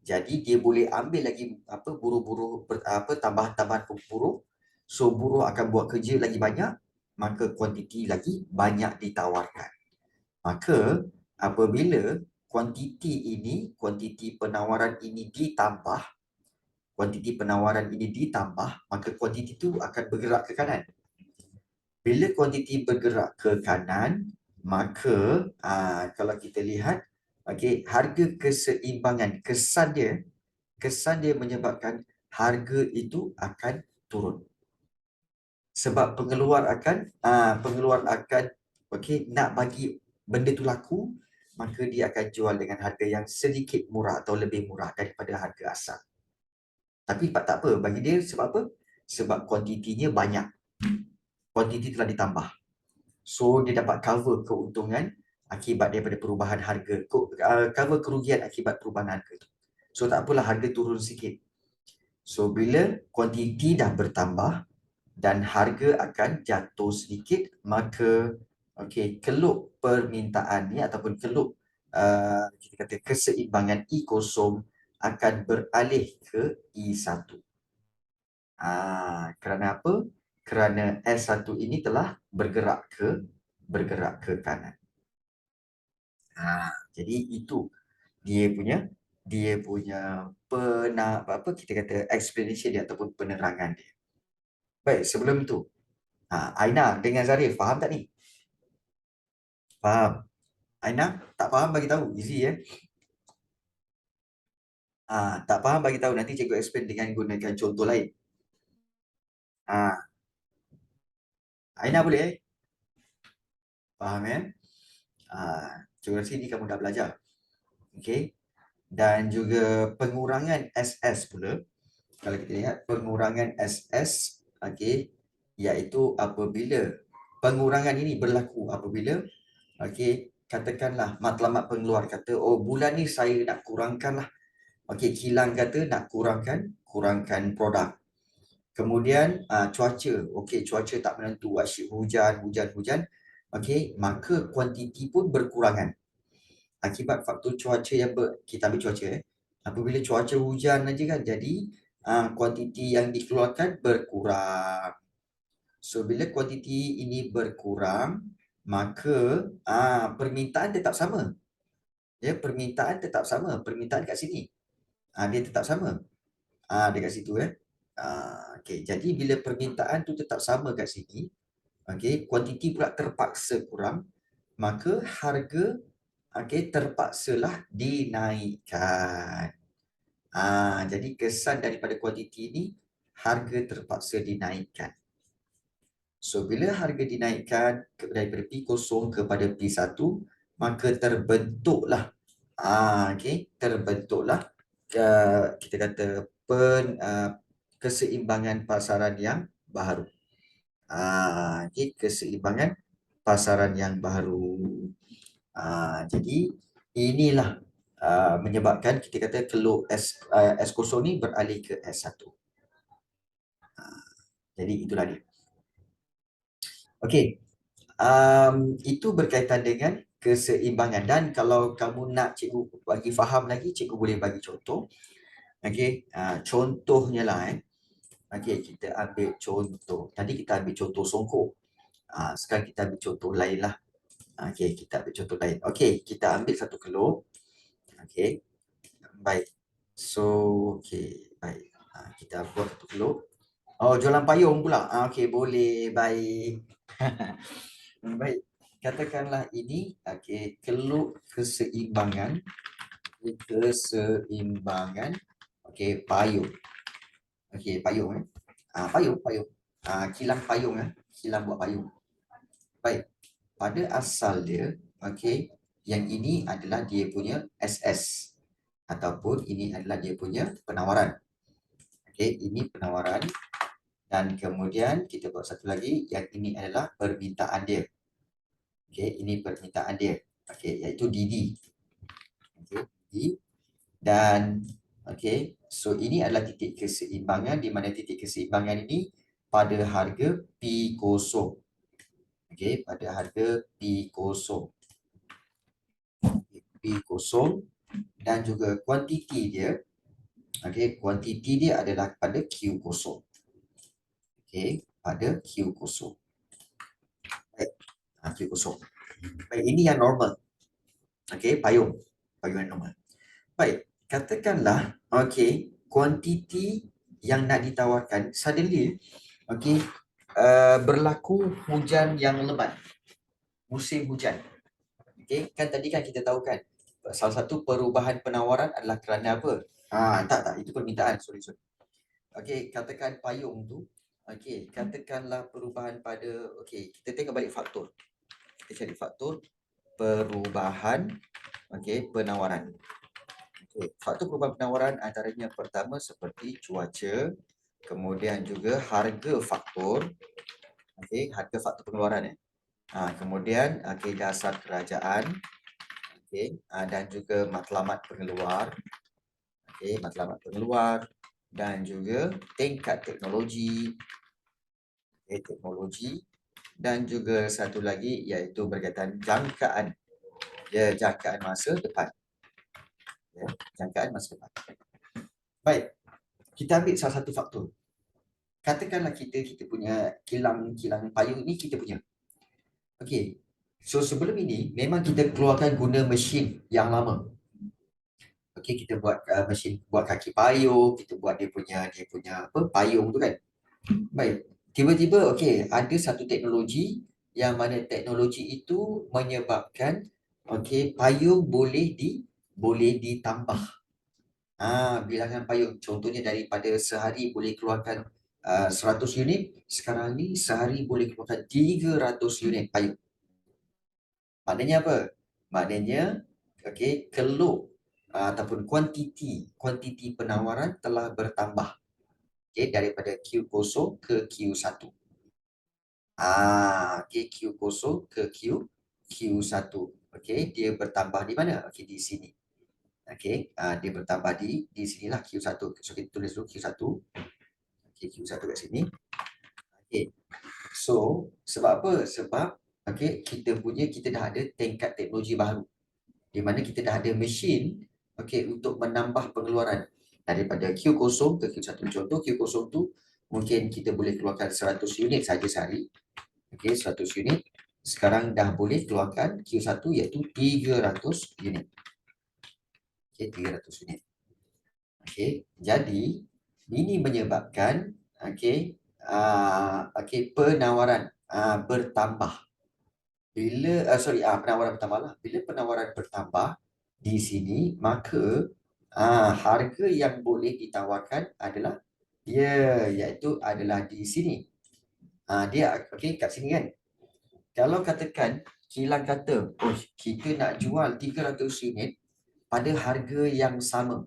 Jadi dia boleh ambil lagi buruh-buruh tambahan-tambahan buruh. So buruh akan buat kerja lagi banyak, maka kuantiti lagi banyak ditawarkan. Maka apabila kuantiti penawaran ini ditambah, maka kuantiti itu akan bergerak ke kanan. Bila kuantiti bergerak ke kanan, maka kalau kita lihat harga keseimbangan, kesan dia menyebabkan harga itu akan turun. Sebab pengeluar akan nak bagi benda tu laku, maka dia akan jual dengan harga yang sedikit murah atau lebih murah daripada harga asal. Tapi tak apa, bagi dia sebab apa? Sebab kuantitinya banyak. Kuantiti telah ditambah. So dia dapat cover keuntungan akibat daripada perubahan harga, cover kerugian akibat perubahan harga tu. So tak apalah harga turun sikit. So bila kuantiti dah bertambah dan harga akan jatuh sedikit, maka keluk permintaan ni ataupun keluk kita kata keseimbangan E0 akan beralih ke E1. Kerana apa? Kerana S1 ini telah bergerak ke kanan. Jadi itu dia punya kita kata explanation dia ataupun penerangan dia. Baik, sebelum tu Aina dengan Zarif faham tak ni? Faham. Aina, tak faham bagi tahu, easy tak faham bagi tahu, nanti cikgu explain dengan gunakan contoh lain. Aina boleh? Faham cikgu rasa ni kamu dah belajar. Dan juga pengurangan SS pula. Kalau kita lihat pengurangan SS, iaitu apabila pengurangan ini berlaku apabila katakanlah matlamat pengeluar kata, bulan ni saya nak kurangkan lah. Kilang kata nak kurangkan produk. Kemudian cuaca, cuaca tak menentu, asyik hujan, maka kuantiti pun berkurangan. Akibat faktor cuaca yang kita ambil cuaca Apabila cuaca hujan aja kan, jadi kuantiti yang dikeluarkan berkurang. So bila kuantiti ini berkurang, maka permintaan tetap sama. Ya, permintaan tetap sama. Permintaan kat sini. Dia tetap sama. Dekat situ okey, jadi bila permintaan tu tetap sama kat sini, okey, kuantiti pula terpaksa kurang, maka harga terpaksalah dinaikkan. Jadi kesan daripada kuantiti ini, harga terpaksa dinaikkan. So bila harga dinaikkan daripada P0 kepada P1, maka terbentuklah terbentuklah kita kata keseimbangan pasaran yang baru. Keseimbangan pasaran yang baru. Jadi inilah menyebabkan kita kata keluk S0 ni beralih ke S1. Jadi itulah dia. Okey. Itu berkaitan dengan keseimbangan, dan kalau kamu nak cikgu bagi faham lagi, cikgu boleh bagi contoh. Okey, contohnya lah okey, kita ambil contoh. Tadi kita ambil contoh songkok. Sekarang kita ambil contoh lain lah. Okey, kita ambil contoh lain. Okey, kita ambil satu kelop. Okey, baik. So, okey, baik. Kita buat satu kelop. Oh, jualan payung pula. Okey, boleh. Baik. Baik. Katakanlah ini kelop keseimbangan. Keseimbangan. Okey, payung. Okey, payung payung. Kilang payung kilang buat payung. Baik. Pada asal dia, okey, yang ini adalah dia punya SS ataupun ini adalah dia punya penawaran. Okey, ini penawaran, dan kemudian kita buat satu lagi, yang ini adalah permintaan dia. Okey, ini permintaan dia. Okey, iaitu DD. Okey, DD. Dan okey, so ini adalah titik keseimbangan, di mana titik keseimbangan ini pada harga P0. Okey, pada harga P0. P0, dan juga kuantiti dia. Okey, kuantiti dia adalah pada Q0. Okey, pada Q0. Baik, Q0. Baik, ini yang normal. Okey, payung yang normal. Baik, katakanlah okey, kuantiti yang nak ditawarkan suddenly berlaku hujan yang lebat. Musim hujan. Okey, kan tadi kan kita tahu kan, salah satu perubahan penawaran adalah kerana apa? Tak, itu permintaan. Sorry. Okey, katakan payung tu. Okey, katakanlah perubahan pada, okey, kita tengok balik faktor. Kita cari faktor perubahan penawaran. Okey, faktor perubahan penawaran antaranya pertama seperti cuaca, kemudian juga harga faktor. Okey, harga faktor pengeluaran kemudian dasar kerajaan, dan juga matlamat pengeluar. Okey, matlamat pengeluar, dan juga tingkat teknologi. Teknologi, dan juga satu lagi iaitu berkaitan jangkaan. Jangkaan masa depan. Jangkaan masa depan. Baik, kita ambil salah satu faktor. Katakanlah kita punya kilang payung ni kita punya. Okey. So sebelum ini memang kita keluarkan guna mesin yang lama. Okey, kita buat mesin buat kaki payung, kita buat dia punya payung tu kan. Baik. Tiba-tiba okey, ada satu teknologi yang mana teknologi itu menyebabkan payung boleh ditambah. Bilangan payung, contohnya daripada sehari boleh keluarkan 100 unit, sekarang ni sehari boleh keluarkan 300 unit payung. Maknanya apa? Maknanya keluk ataupun kuantiti penawaran telah bertambah daripada Q0 ke Q1. Q0 ke Q1. Dia bertambah di mana? Di sini. Dia bertambah di sinilah Q1. So kita tulis dulu Q1. Q1 kat sini. So sebab apa? Sebab kita dah ada tingkat teknologi baru, di mana kita dah ada mesin okey, untuk menambah pengeluaran daripada Q0 ke Q1. Contoh Q0 tu mungkin kita boleh keluarkan 100 unit saja sehari. Okey, 100 unit. Sekarang dah boleh keluarkan Q1 iaitu 300 unit. Okey, 300 unit. Okey, jadi ini menyebabkan penawaran bertambah. Bila penawaran bertambah lah. Bila penawaran bertambah di sini, maka harga yang boleh ditawarkan adalah iaitu adalah di sini. Dia okey kat sini kan. Kalau katakan kilang kata, oh kita nak jual 300 unit pada harga yang sama.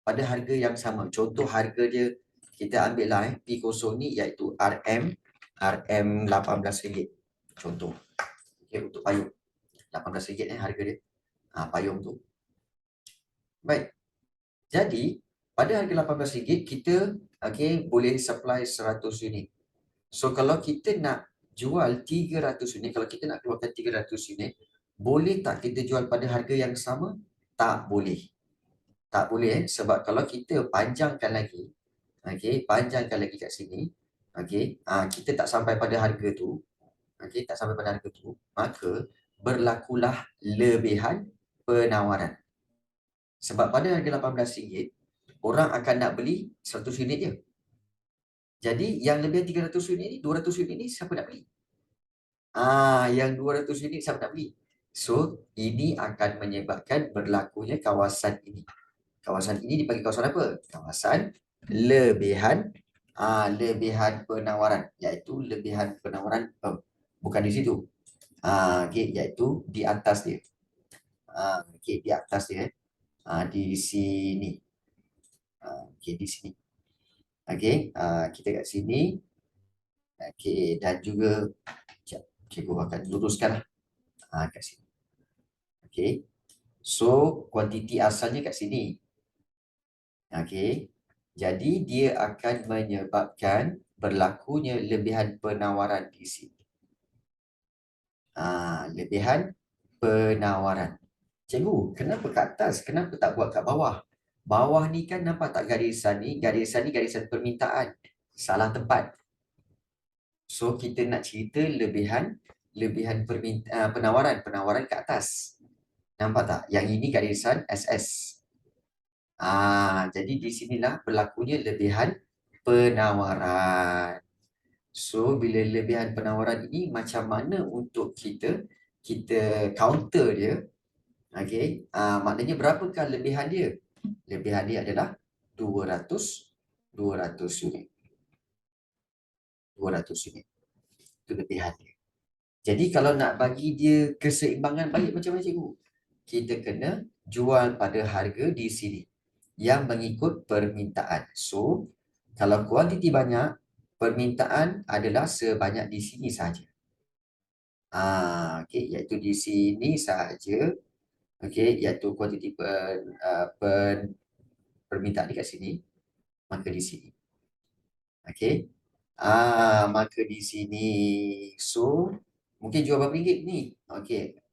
Pada harga yang sama. Contoh harga dia kita ambil lah P0 ni iaitu RM RM18. Contoh. Okey, untuk payung. RM18 harga dia. Payung tu. Baik. Jadi, pada harga RM18 kita boleh supply 100 unit. So kalau kita nak jual 300 unit, kalau kita nak keluarkan 300 unit, boleh tak kita jual pada harga yang sama? Tak boleh. Tak boleh sebab kalau kita panjangkan lagi, panjangkan lagi kat sini, kita tak sampai pada harga tu, tak sampai pada harga tu, maka berlakulah lebihan penawaran. Sebab pada harga RM18, orang akan nak beli 100 unit je. Jadi yang lebih 300 unit ni, 200 unit ni siapa nak beli? Yang 200 unit siapa nak beli? So, ini akan menyebabkan berlakunya kawasan ini. Kawasan ini dipanggil kawasan apa? Kawasan lebihan penawaran, iaitu lebihan penawaran bukan di situ. Iaitu di atas dia. Di atas dia. Di sini. Di sini. Kita kat sini. Dan juga cikgu akan luruskan kat sini. So kuantiti asalnya kat sini. Jadi dia akan menyebabkan berlakunya lebihan penawaran di sini. Lebihan penawaran. Cikgu, kenapa kat atas? Kenapa tak buat kat bawah? Bawah ni kan nampak tak garisan ni? Garisan ni garisan permintaan. Salah tempat. So kita nak cerita lebihan penawaran kat atas. Nampak tak? Yang ini garisan SS. Jadi di sinilah berlakunya lebihan penawaran. So bila lebihan penawaran ini macam mana untuk kita counter dia? Maknanya berapakah lebihan dia? Lebihan dia adalah 200 unit. 200 unit. Itu lebihan dia. Jadi kalau nak bagi dia keseimbangan baik macam mana cikgu? Kita kena jual pada harga di sini yang mengikut permintaan. So, kalau kuantiti banyak, permintaan adalah sebanyak di sini saja. Iaitu di sini saja. Iaitu kuantiti permintaan dekat sini, maka di sini. Maka di sini. So, mungkin jual berapa ringgit ni?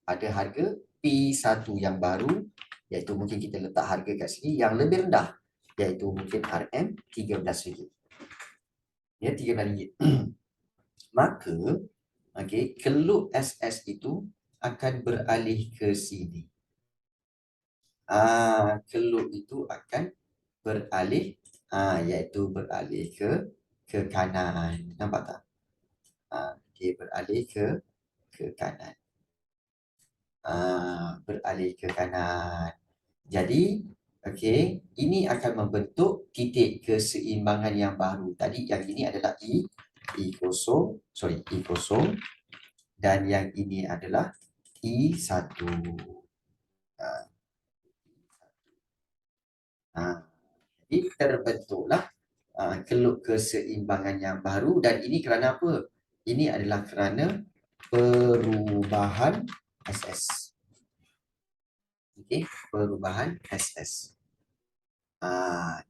Ada harga P1 yang baru, iaitu mungkin kita letak harga kat sini yang lebih rendah, iaitu mungkin RM13. Ya, RM13. Maka, keluk SS itu akan beralih ke sini. Keluk itu akan beralih, iaitu beralih ke kanan. Nampak tak? Dia beralih ke kanan. Beralih ke kanan. Jadi, ini akan membentuk titik keseimbangan yang baru. Tadi yang ini adalah I0, dan yang ini adalah I1. Jadi terbentuklah keluk keseimbangan yang baru, dan ini kerana apa? Ini adalah kerana perubahan SS. Perubahan SS.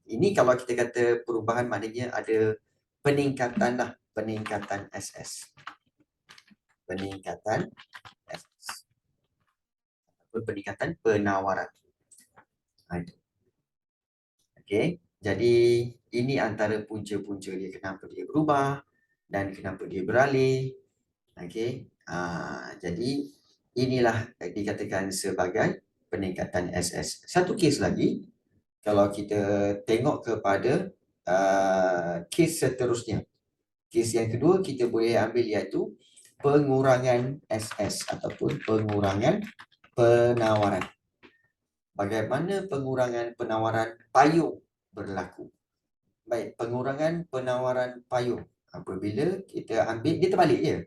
Ini kalau kita kata perubahan maknanya ada peningkatan lah, peningkatan SS. Peningkatan SS. Peningkatan penawaran. Itu. Okey. Jadi ini antara punca-punca dia kenapa dia berubah dan kenapa dia beralih. Okey. Jadi inilah dikatakan sebagai peningkatan SS. Satu kes lagi, kalau kita tengok kepada kes seterusnya. Kes yang kedua kita boleh ambil iaitu pengurangan SS ataupun pengurangan penawaran. Bagaimana pengurangan penawaran payung berlaku? Baik, pengurangan penawaran payung. Apabila kita ambil, dia terbalik je.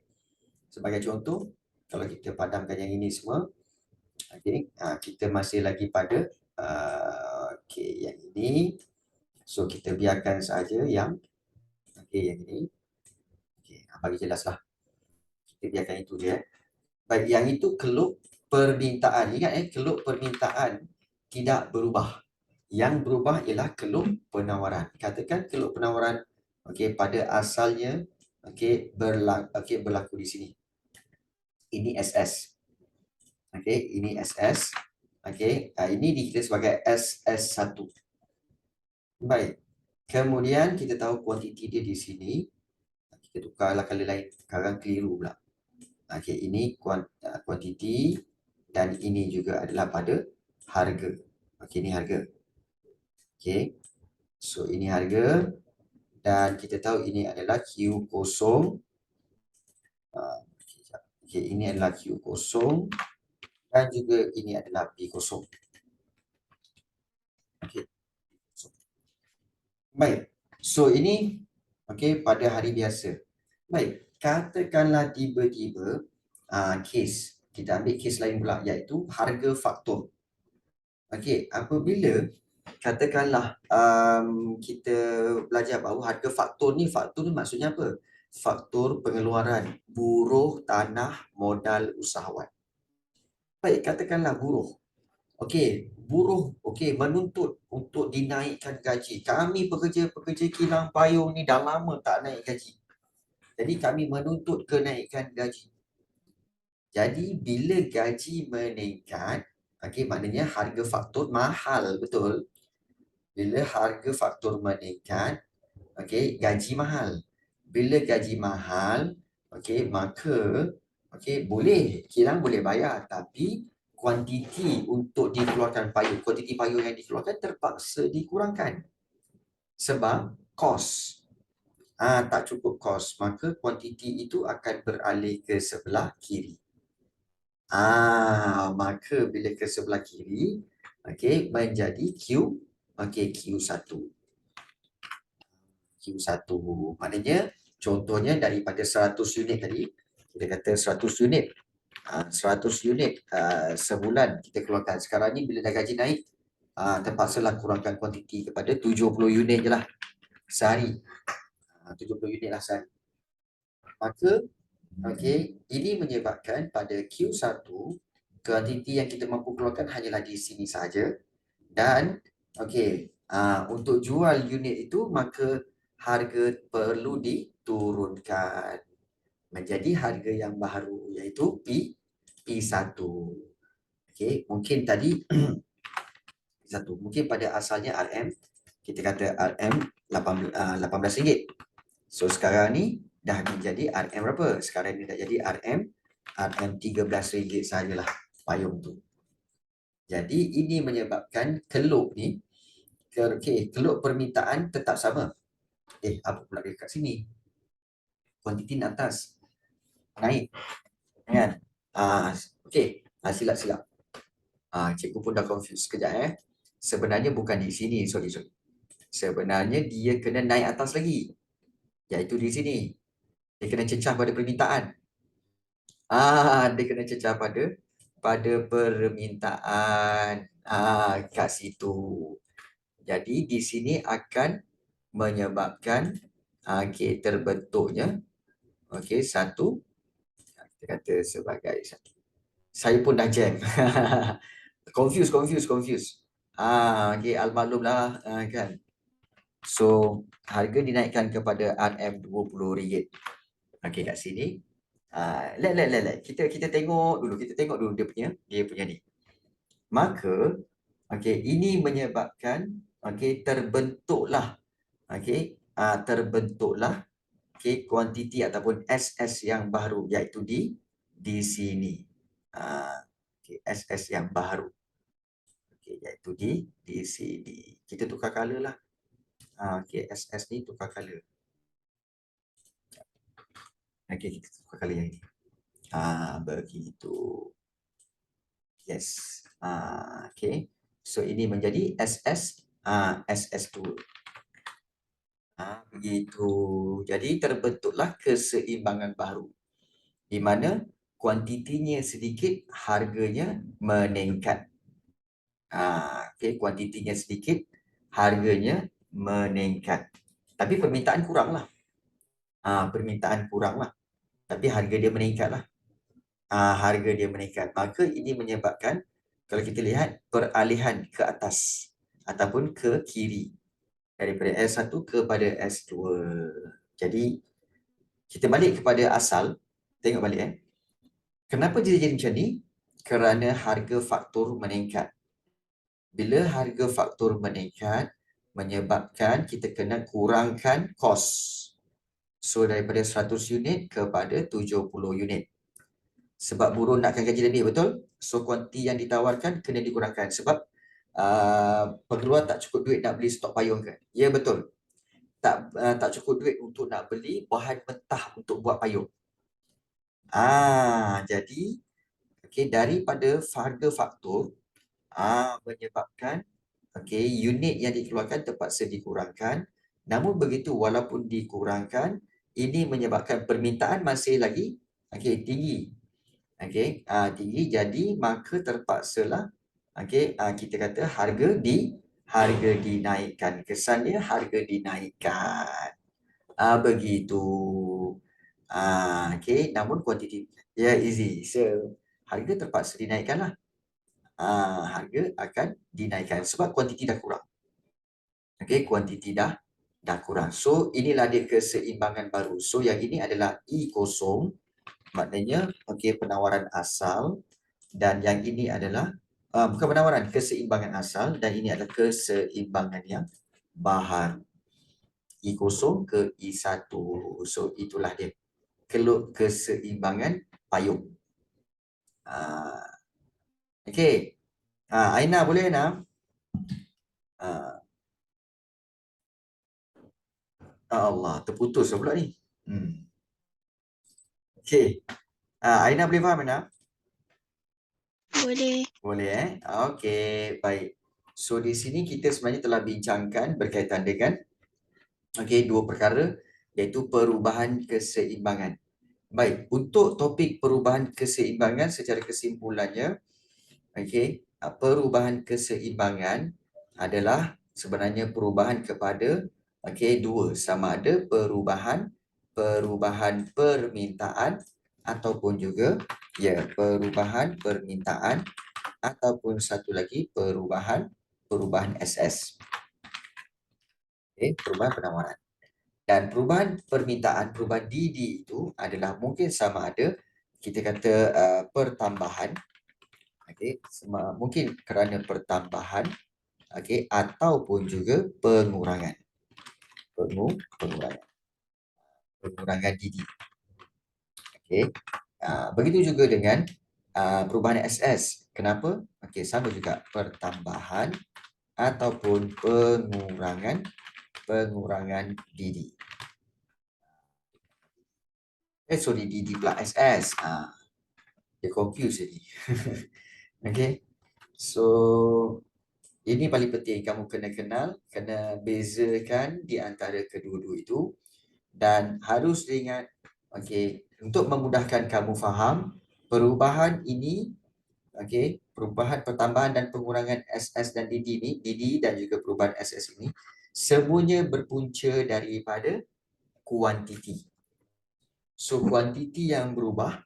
Sebagai contoh, kalau kita padamkan yang ini semua, okay, kita masih lagi pada yang ini. So, kita biarkan saja yang yang ini. Bagi jelaslah. Kita biarkan itu je. Baik, yang itu keluk permintaan. Ingat keluk permintaan tidak berubah. Yang berubah ialah keluk penawaran. Katakan keluk penawaran pada asalnya berlaku di sini. Ini SS. Ini SS. Ini dikira sebagai SS1. Baik. Kemudian kita tahu kuantiti dia di sini. Kita tukarlah kali lain. Sekarang keliru pula. Ini kuantiti dan ini juga adalah pada harga. Ini harga. So ini harga dan kita tahu ini adalah Q0. Ini adalah Q0 dan juga ini adalah P0. Baik. So ini pada hari biasa. Baik, katakanlah tiba-tiba kes, kita ambil kes lain pula iaitu harga faktor. Apabila katakanlah kita belajar bahawa harga faktor ni maksudnya apa? Faktor pengeluaran buruh, tanah, modal usahawan. Baik, katakanlah buruh. Buruh menuntut untuk dinaikkan gaji. Kami pekerja-pekerja kilang payung ni dah lama tak naik gaji. Jadi kami menuntut kenaikan gaji. Jadi bila gaji meningkat, maknanya harga faktur mahal, betul? Bila harga faktur meningkat, gaji mahal. Bila gaji mahal, maka boleh kilang boleh bayar, tapi kuantiti untuk dikeluarkan payung, kuantiti payung yang dikeluarkan terpaksa dikurangkan. Sebab kos. Tak cukup kos, maka kuantiti itu akan beralih ke sebelah kiri. Maka bila ke sebelah kiri, menjadi Q1. Q1. Maknanya, contohnya daripada 100 unit tadi, kita kata 100 unit. 100 unit sebulan kita keluarkan. Sekarang ni bila dah gaji naik, terpaksalah kurangkan kuantiti kepada 70 unit je lah sehari. 70 unit lah sehari. Maka, ini menyebabkan pada Q1, kuantiti yang kita mampu keluarkan hanyalah di sini saja. Dan, untuk jual unit itu, maka harga perlu diturunkan menjadi harga yang baru, iaitu P1. Mungkin tadi P1, mungkin pada asalnya RM, kita kata RM RM18. So sekarang ni dah menjadi RM berapa? Sekarang ni dah jadi RM RM13 sajalah payung tu. Jadi ini menyebabkan keluk ni, keluk permintaan tetap sama. Apa pula dekat sini? Kuantiti atas naik. Kan? Silap-silap. Cikgu pun dah confuse sekejap. Sebenarnya bukan di sini, sorry. Sebenarnya dia kena naik atas lagi. Iaitu di sini. Dia kena cecah pada permintaan. Dia kena cecah pada permintaan. Kat situ. Jadi di sini akan menyebabkan terbentuknya satu, kita kata sebagai satu. Saya pun dah jam. confuse. Al-maklumlah kan. So, harga dinaikkan kepada RM20. Kat sini. Kita tengok dulu, dia punya ni. Maka Okey, ini menyebabkan terbentuklah terbentuklah kuantiti ataupun SS yang baru, iaitu di sini. SS yang baru. Iaitu di sini. Kita tukar color lah. SS ni tukar color. Kita tukar color yang ini. Begitu. Yes. So ini menjadi SS2. Begitu. Jadi terbentuklah keseimbangan baru, di mana kuantitinya sedikit, harganya meningkat. Kuantitinya sedikit, harganya meningkat. Tapi permintaan kuranglah. Permintaan kuranglah. Tapi harga dia meningkatlah. Harga dia meningkat. Maka ini menyebabkan, kalau kita lihat, peralihan ke atas ataupun ke kiri. Daripada S1 kepada S2. Jadi, kita balik kepada asal. Tengok balik. Kenapa dia jadi macam ni? Kerana harga faktur meningkat. Bila harga faktur meningkat, menyebabkan kita kena kurangkan kos. So, daripada 100 unit kepada 70 unit. Sebab buruh nakkan gaji lebih, betul? So, kuantiti yang ditawarkan kena dikurangkan. Sebab pengeluar tak cukup duit nak beli stok payung kan? Ya, betul. Tak cukup duit untuk nak beli bahan mentah untuk buat payung. Jadi daripada harga faktur menyebabkan unit yang dikeluarkan terpaksa dikurangkan. Namun begitu, walaupun dikurangkan, ini menyebabkan permintaan masih lagi tinggi. Tinggi, jadi maka terpaksalah kita kata harga dinaikkan. Kesannya harga dinaikkan. Begitu. Namun kuantiti easy. So, harga terpaksa dinaikkanlah. Harga akan dinaikkan sebab kuantiti dah kurang. Kuantiti dah kurang. So, inilah dia keseimbangan baru. So, yang ini adalah E0, maknanya penawaran asal, dan yang ini adalah bukan penawaran, keseimbangan asal, dan ini adalah keseimbangan yang baharu. E0 ke E1. So, itulah dia. Keseimbangan payung. Aina, boleh Aina? Allah, terputus pula ni. Aina boleh faham Aina? Boleh. Boleh baik. So di sini kita sebenarnya telah bincangkan berkaitan dengan dua perkara, iaitu perubahan keseimbangan. Baik, untuk topik perubahan keseimbangan secara kesimpulannya, perubahan keseimbangan adalah sebenarnya perubahan kepada dua, sama ada perubahan permintaan ataupun juga perubahan permintaan, ataupun satu lagi perubahan SS. Perubahan penawaran. Dan perubahan permintaan, perubahan DD itu adalah mungkin sama ada kita kata pertambahan, mungkin kerana pertambahan, ataupun juga pengurangan. Pengurangan DD. Begitu juga dengan perubahan SS. Kenapa? Sama juga, pertambahan ataupun pengurangan DD. Sorry, DD pula SS. Dia confuse jadi. So ini paling penting kamu kena kenal, kena bezakan di antara kedua-dua itu, dan harus diingat untuk memudahkan kamu faham perubahan ini, perubahan pertambahan dan pengurangan SS dan DD ni, DD dan juga perubahan SS ini semuanya berpunca daripada kuantiti. So, kuantiti yang berubah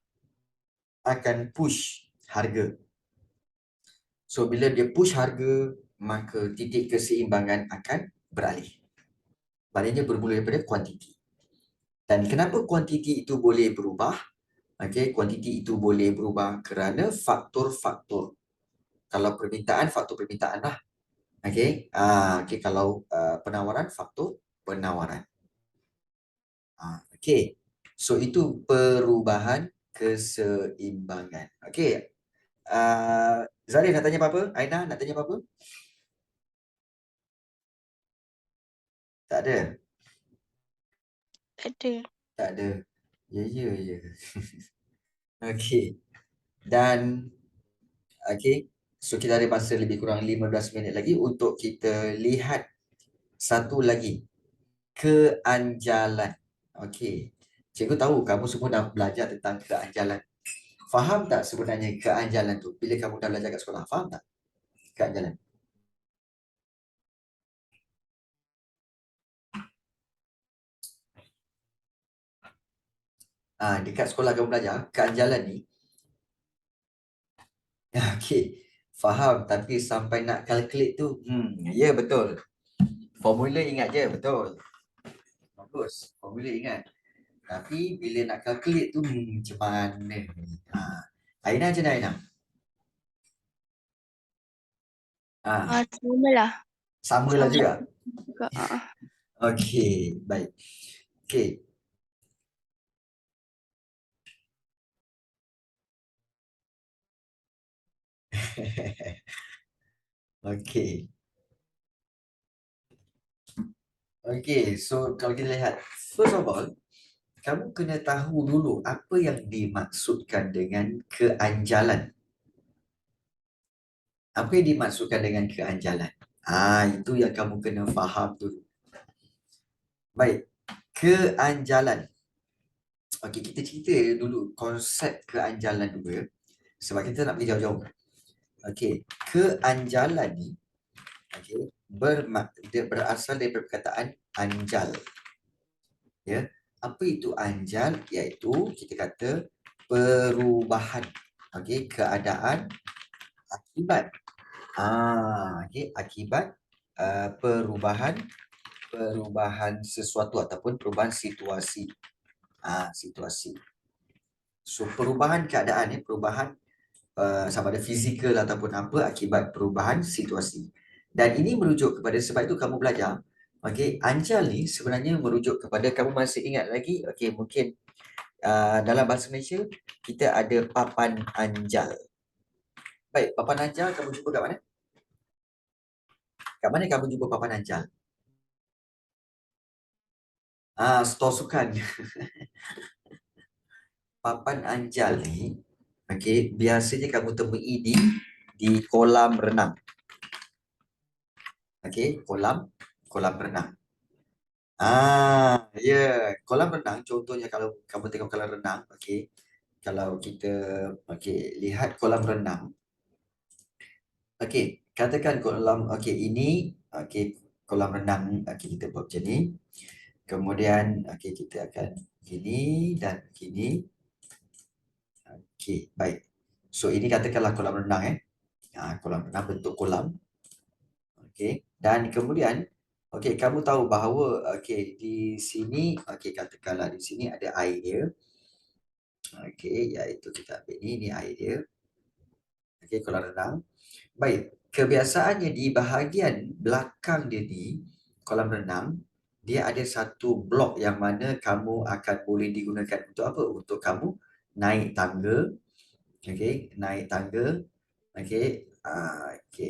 akan push harga. So, bila dia push harga, maka titik keseimbangan akan beralih. Maknanya bermula daripada kuantiti. Dan kenapa kuantiti itu boleh berubah? Kuantiti itu boleh berubah kerana faktor-faktor. Kalau permintaan, faktor permintaan lah. Okey. Okey, kalau penawaran, faktor penawaran. Okey. So itu perubahan keseimbangan. Okey. Zarif nak tanya apa-apa? Aina nak tanya apa-apa? Tak ada. Ada. Tak ada. Ya. Okey. Dan okey. So kita ada masa lebih kurang 15 minit lagi untuk kita lihat satu lagi. Keanjalan. Okey. Cikgu tahu kamu semua dah belajar tentang keanjalan. Faham tak sebenarnya keanjalan tu? Bila kamu dah belajar kat sekolah, faham tak keanjalan? Dekat sekolah kamu belajar, keanjalan ni, okey, faham, tapi sampai nak calculate tu, ya betul. Formula ingat je, betul. Bagus, formula ingat. Tapi bila nak calculate tu, macam mana ni? Aina macam mana, Aina? Sama lah. Sama lah juga. Juga. Okey, baik. Okey. Okey. Okey, so kalau kita lihat, first of all, kamu kena tahu dulu apa yang dimaksudkan dengan keanjalan. Apa yang dimaksudkan dengan keanjalan? Itu yang kamu kena faham dulu. Baik, keanjalan. Okey, kita cerita dulu konsep keanjalan dulu ya. Sebab kita nak pergi jauh-jauh. Okey, keanjalan ni dia berasal dari perkataan anjal. Ya. Apa itu anjal? Iaitu kita kata perubahan. Okey, keadaan akibat. Okey, akibat perubahan sesuatu ataupun perubahan situasi. Situasi. So perubahan keadaan ni, perubahan sama ada fizikal ataupun apa akibat perubahan situasi. Dan ini merujuk kepada, sebab itu kamu belajar, okey, anjal ni sebenarnya merujuk kepada, kamu masih ingat lagi, okey, mungkin dalam bahasa Malaysia kita ada papan anjal. Baik, papan anjal kamu jumpa kat mana? Kat mana kamu jumpa papan anjal? Stor sukan. Papan anjal ni, okey, biasanya kamu temui di kolam renang. Okey, kolam renang. Kolam renang contohnya, kalau kamu tengok kolam renang, okey. Kalau kita lihat kolam renang. Okey, katakan kolam, okey, ini kolam renang, okey, kita buat macam ni. Kemudian okey, kita akan gini dan gini. Okey, baik. So ini katakanlah kolam renang kolam renang, bentuk kolam. Okey, dan kemudian okey, kamu tahu bahawa okey, di sini, okey, katakanlah di sini ada air dia. Okey, iaitu kita ambil ni air dia. Okey, kolam renang. Baik, kebiasaannya di bahagian belakang dia ni, kolam renang, dia ada satu blok yang mana kamu akan boleh digunakan untuk apa? Untuk kamu naik tangga. Okey, naik tangga. Okey,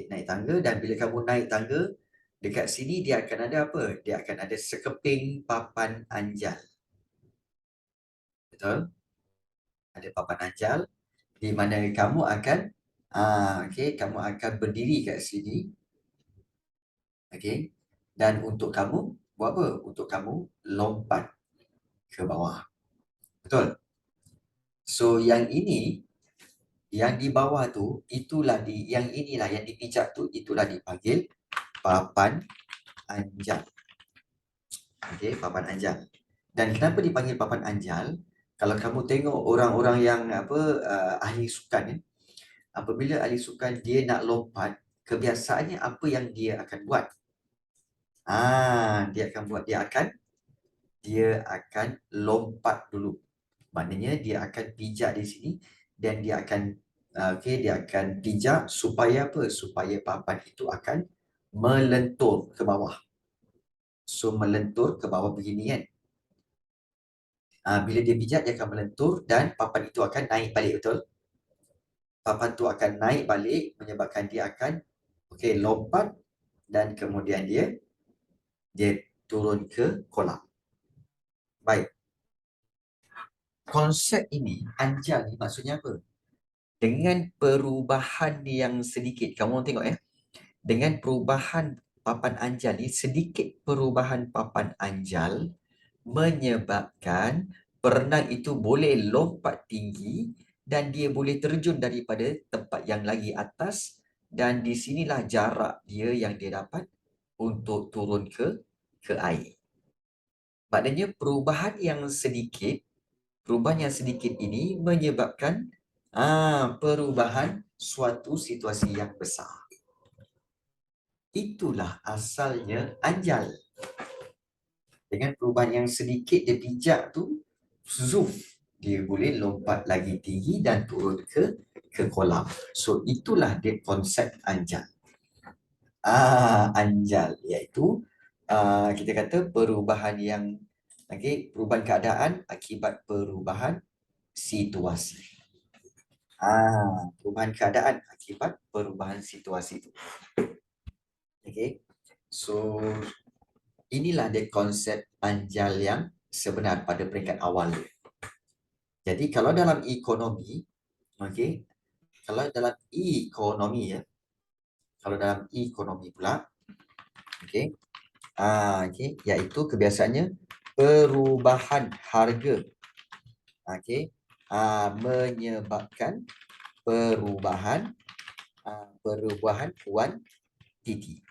naik tangga, dan bila kamu naik tangga, dekat sini dia akan ada apa? Dia akan ada sekeping papan anjal. Betul? Ada papan anjal di mana kamu akan kamu akan berdiri kat sini. Okey. Dan untuk kamu buat apa? Untuk kamu lompat ke bawah. Betul? So yang ini, yang di bawah tu, yang inilah yang dipijak tu, itulah dipanggil papan anjal. Okey, papan anjal. Dan kenapa dipanggil papan anjal? Kalau kamu tengok orang-orang yang ahli sukan apabila ahli sukan dia nak lompat, kebiasaannya apa yang dia akan buat? Dia akan lompat dulu. Maknanya dia akan pijak di sini dan dia akan Okey, dia akan pijak supaya apa? Supaya papan itu akan melentur ke bawah. So, melentur ke bawah begini kan. Bila dia pijak, dia akan melentur dan papan itu akan naik balik, betul? Papan itu akan naik balik menyebabkan dia akan lompat dan kemudian dia turun ke kolam. Baik. Konsep ini, anjal ni maksudnya apa? Dengan perubahan yang sedikit, kamu tengok dengan perubahan papan anjal ni, sedikit perubahan papan anjal menyebabkan perenang itu boleh lompat tinggi dan dia boleh terjun daripada tempat yang lagi atas, dan di sinilah jarak dia yang dia dapat untuk turun ke air. Maknanya perubahan yang sedikit ini menyebabkan perubahan suatu situasi yang besar. Itulah asalnya anjal. Dengan perubahan yang sedikit dia pijak tu, zoom, dia boleh lompat lagi tinggi dan turun ke kolam. So itulah dia konsep anjal. Anjal iaitu kita kata perubahan yang perubahan keadaan akibat perubahan situasi. Perubahan keadaan akibat perubahan situasi itu. Okay. So inilah dia konsep anjal yang sebenar pada peringkat awal dia. Jadi kalau dalam ekonomi, kalau dalam ekonomi pula, iaitu kebiasaannya perubahan harga, menyebabkan perubahan kuantiti.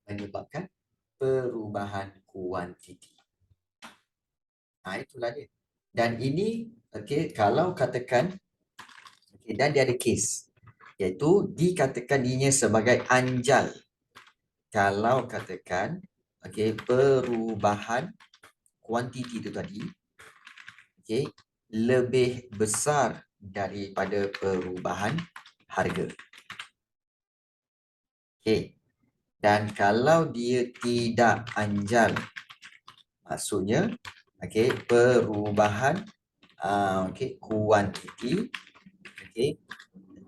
Menyebabkan perubahan kuantiti. Itulah dia. Dan ini, kalau katakan, dan dia ada kes, iaitu dikatakan ianya sebagai anjal. Kalau katakan, perubahan kuantiti itu tadi, lebih besar daripada perubahan harga. Dan kalau dia tidak anjal, maksudnya perubahan kuantiti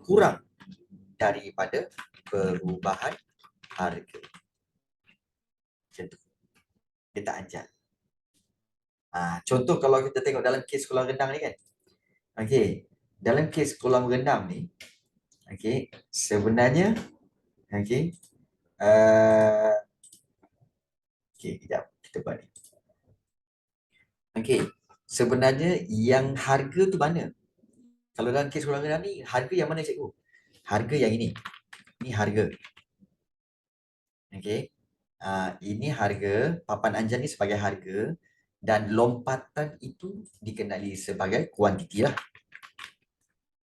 kurang daripada perubahan harga. Macam tu. Dia tak anjal. Contoh kalau kita tengok dalam kes kolam rendang ni kan. Dalam kes kolam rendang ni, sebenarnya kejap kita buat ni. Sebenarnya yang harga tu mana? Kalau dalam kes kolam rendang ni, harga yang mana cikgu? Harga yang ini. Ini harga. Ini harga, papan anjal ni sebagai harga, dan lompatan itu dikenali sebagai kuantiti lah.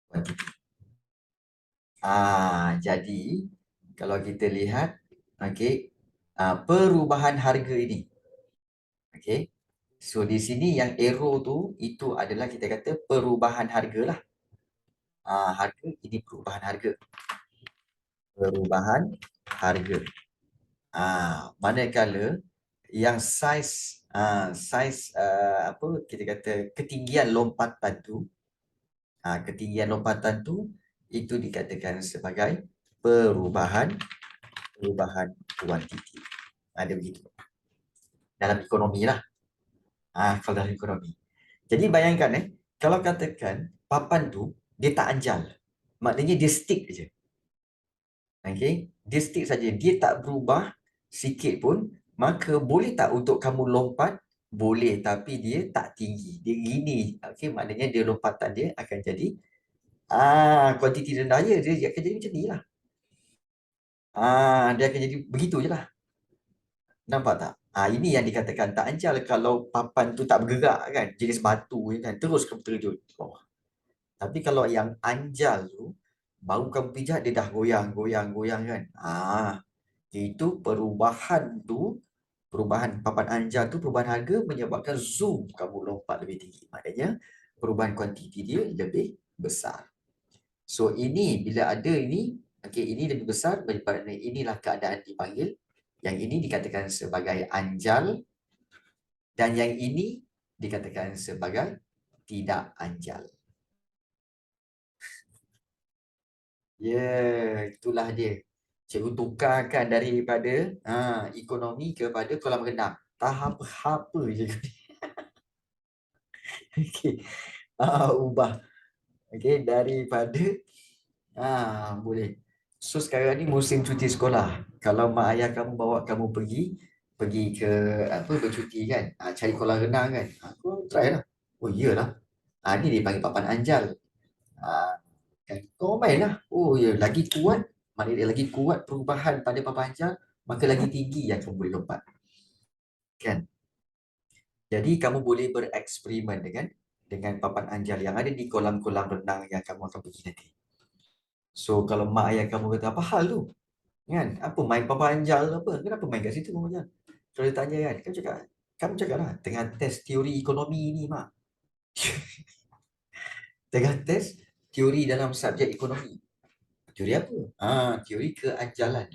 Kuantiti. Jadi kalau kita lihat perubahan harga ini. So di sini yang arrow tu itu adalah kita kata perubahan harga lah. Harga ini perubahan harga. Perubahan harga. Manakala yang saiz kita kata ketinggian lompatan tu, itu dikatakan sebagai perubahan kuantiti. Ada begitu. Dalam ekonomi lah. Kalau dalam ekonomi. Jadi bayangkan kalau katakan papan tu dia tak anjal, maknanya dia stick je. Dia stick saja, dia tak berubah sikit pun, maka boleh tak untuk kamu lompat? Boleh, tapi dia tak tinggi. Dia gini. Maknanya dia lompatan dia akan jadi kuantiti rendah je, dia akan jadi macam ni lah. Dia akan jadi begitu je lah. Nampak tak? Ini yang dikatakan tak anjal kalau papan tu tak bergerak kan, jenis batu kan, terus kamu terjun ke bawah. Tapi kalau yang anjal tu, baru kamu pijak dia dah goyang kan. Itu perubahan papan anjal tu, perubahan harga menyebabkan zoom kamu lompat lebih tinggi. Maknanya perubahan kuantiti dia lebih besar. So ini bila ada ini, okey, ini lebih besar daripada inilah keadaan dipanggil. Yang ini dikatakan sebagai anjal dan yang ini dikatakan sebagai tidak anjal. Ya, itulah dia. Cikgu tukarkan daripada ekonomi kepada kolam renang. Tahap apa je. Okey. Ubah. Okey, daripada boleh. So sekarang ni musim cuti sekolah. Kalau mak ayah kamu bawa kamu pergi ke apa bercuti kan, cari kolam renang kan. Aku try lah. Oh iyalah. Ni dia panggil papan anjal. Ah, kan kau main lah. Oh ya, lagi kuat. Maknanya dia lagi kuat perubahan pada papan anjal, maka lagi tinggi yang kamu boleh lompat. Kan? Jadi kamu boleh bereksperimen dengan papan anjal yang ada di kolam-kolam renang yang kamu akan pergi nanti. So kalau mak ayah kamu kata apa hal tu? Kan? Apa main papan anjal apa? Kenapa main kat situ papan anjal? Kalau dia tanya kan, kamu cakap lah tengah test teori ekonomi ni mak. Tengah test teori dalam subjek ekonomi. Teori apa? Teori keanjalan.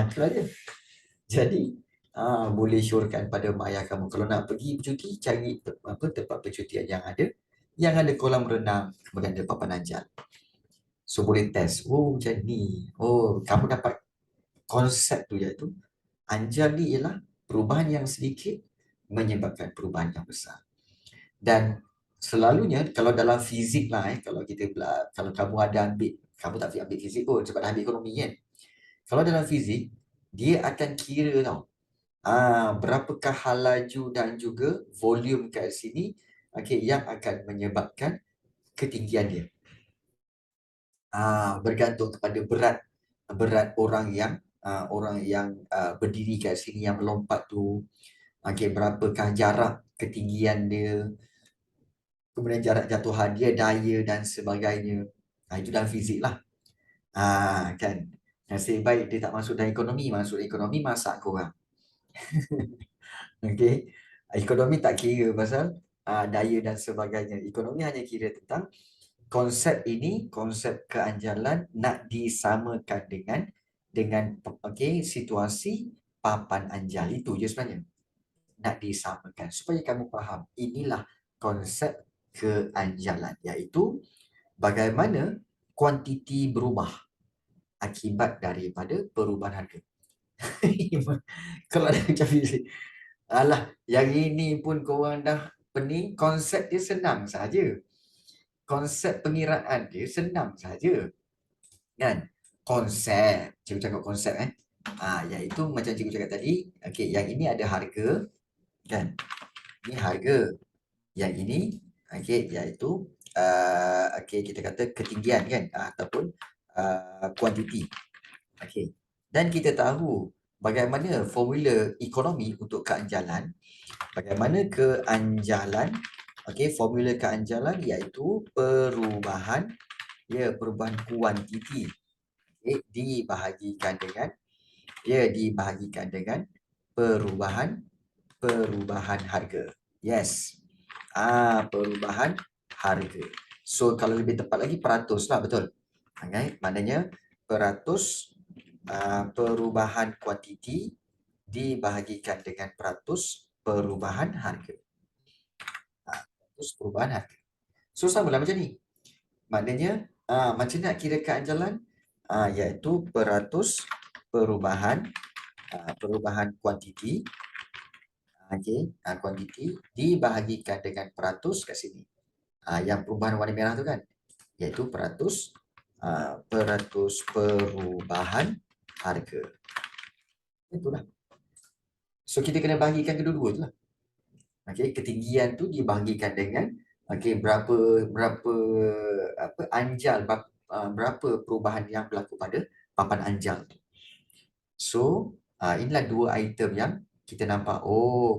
Itulah dia. Jadi boleh syorkan pada mak ayah kamu kalau nak pergi bercuti, cari tempat percutian yang ada kolam renang, kemudian ada papan anjal. So boleh test. Oh macam ni. Oh kamu dapat konsep tu, iaitu anjal ni ialah perubahan yang sedikit menyebabkan perubahan yang besar. Dan selalunya kalau dalam fizik lah, kalau kalau kamu ada ambil, kamu tak ambil fizik pun sebab dah ambil ekonomi kan. Kalau dalam fizik, dia akan kira tau. Berapakah laju dan juga volume kat sini, yang akan menyebabkan ketinggian dia. Bergantung kepada berat orang yang berdiri kat sini yang melompat tu. Berapakah jarak ketinggian dia, kemudian jarak jatuhan dia, daya dan sebagainya. Itu dalam fizik lah. Kan. Nasib baik dia tak masuk dalam ekonomi. Masuk ekonomi masak korang. Okey. Ekonomi tak kira pasal daya dan sebagainya. Ekonomi hanya kira tentang konsep ini, konsep keanjalan nak disamakan dengan situasi papan anjal itu je sebenarnya. Nak disamakan supaya kamu faham. Inilah konsep keanjalan, iaitu bagaimana kuantiti berubah akibat daripada perubahan harga. Kalau ada macam fizik. Alah, yang ini pun korang dah pening, konsep dia senang saja. Konsep pengiraan dia senang saja. Kan? Konsep. Cikgu cakap konsep iaitu macam cikgu cakap tadi, yang ini ada harga, kan? Ini harga. Yang ini iaitu kita kata ketinggian kan, ataupun kuantiti. Dan kita tahu bagaimana formula ekonomi untuk keanjalan. Bagaimana keanjalan? Formula keanjalan iaitu perubahan kuantiti dibahagikan dengan perubahan harga. Yes. Perubahan harga. So kalau lebih tepat lagi peratus lah, betul. Maknanya peratus perubahan kuantiti dibahagikan dengan peratus perubahan harga. Peratus perubahan harga. So sama lah macam ni. Maknanya macam nak kira keanjalan, iaitu peratus perubahan kuantiti, kuantiti dibahagikan dengan peratus kat sini. Yang perubahan warna merah tu kan, iaitu peratus perubahan harga. Itulah. So kita kena bahagikan kedua-dua tu lah. Ketinggian tu dibahagikan dengan berapa anjal, berapa perubahan yang berlaku pada papan anjal tu. So inilah dua item yang kita nampak.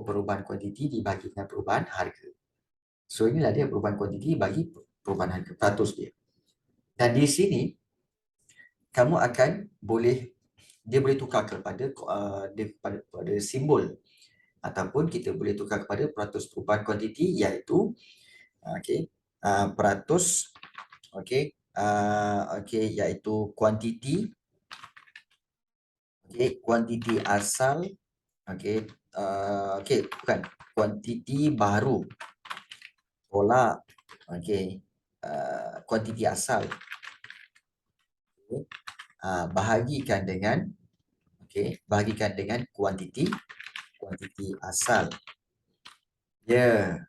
Perubahan kuantiti dibagi dengan perubahan harga. So inilah dia perubahan kuantiti bagi perubahan harga, peratus dia. Dan di sini kamu akan dia boleh tukar kepada simbol, ataupun kita boleh tukar kepada peratus perubahan kuantiti, iaitu peratus okey, iaitu kuantiti. Okey, kuantiti asal. Okey, okey, bukan. Kuantiti baru. Tolak. Okey, kuantiti asal. Okey, bahagikan dengan, okey, bahagikan dengan kuantiti asal. Ya,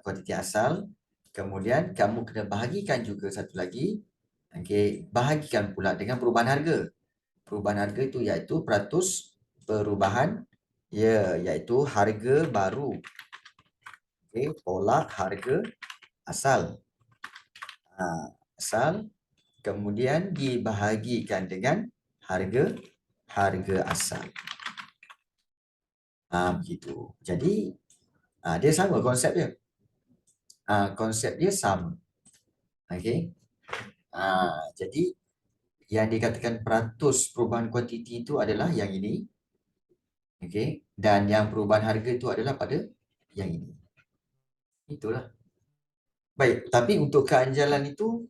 kuantiti asal. Kemudian kamu kena bahagikan juga satu lagi. Okey, bahagikan pula dengan perubahan harga. Perubahan harga itu iaitu peratus perubahan, ya, iaitu harga baru. Okey, tolak harga asal. Asal, kemudian dibahagikan dengan harga asal. Begitu. Jadi, dia sama konsep dia. Konsep dia sama. Okey. Jadi yang dikatakan peratus perubahan kuantiti itu adalah yang ini. Okey. Dan yang perubahan harga itu adalah pada yang ini. Itulah. Baik, tapi untuk keanjalan itu,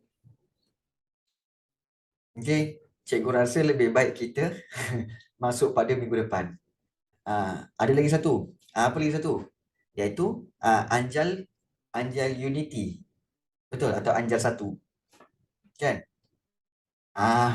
okey, cikgu rasa lebih baik kita masuk pada minggu depan. Ada lagi satu. Apa lagi satu? Iaitu anjal unity. Betul atau anjal satu. Kan?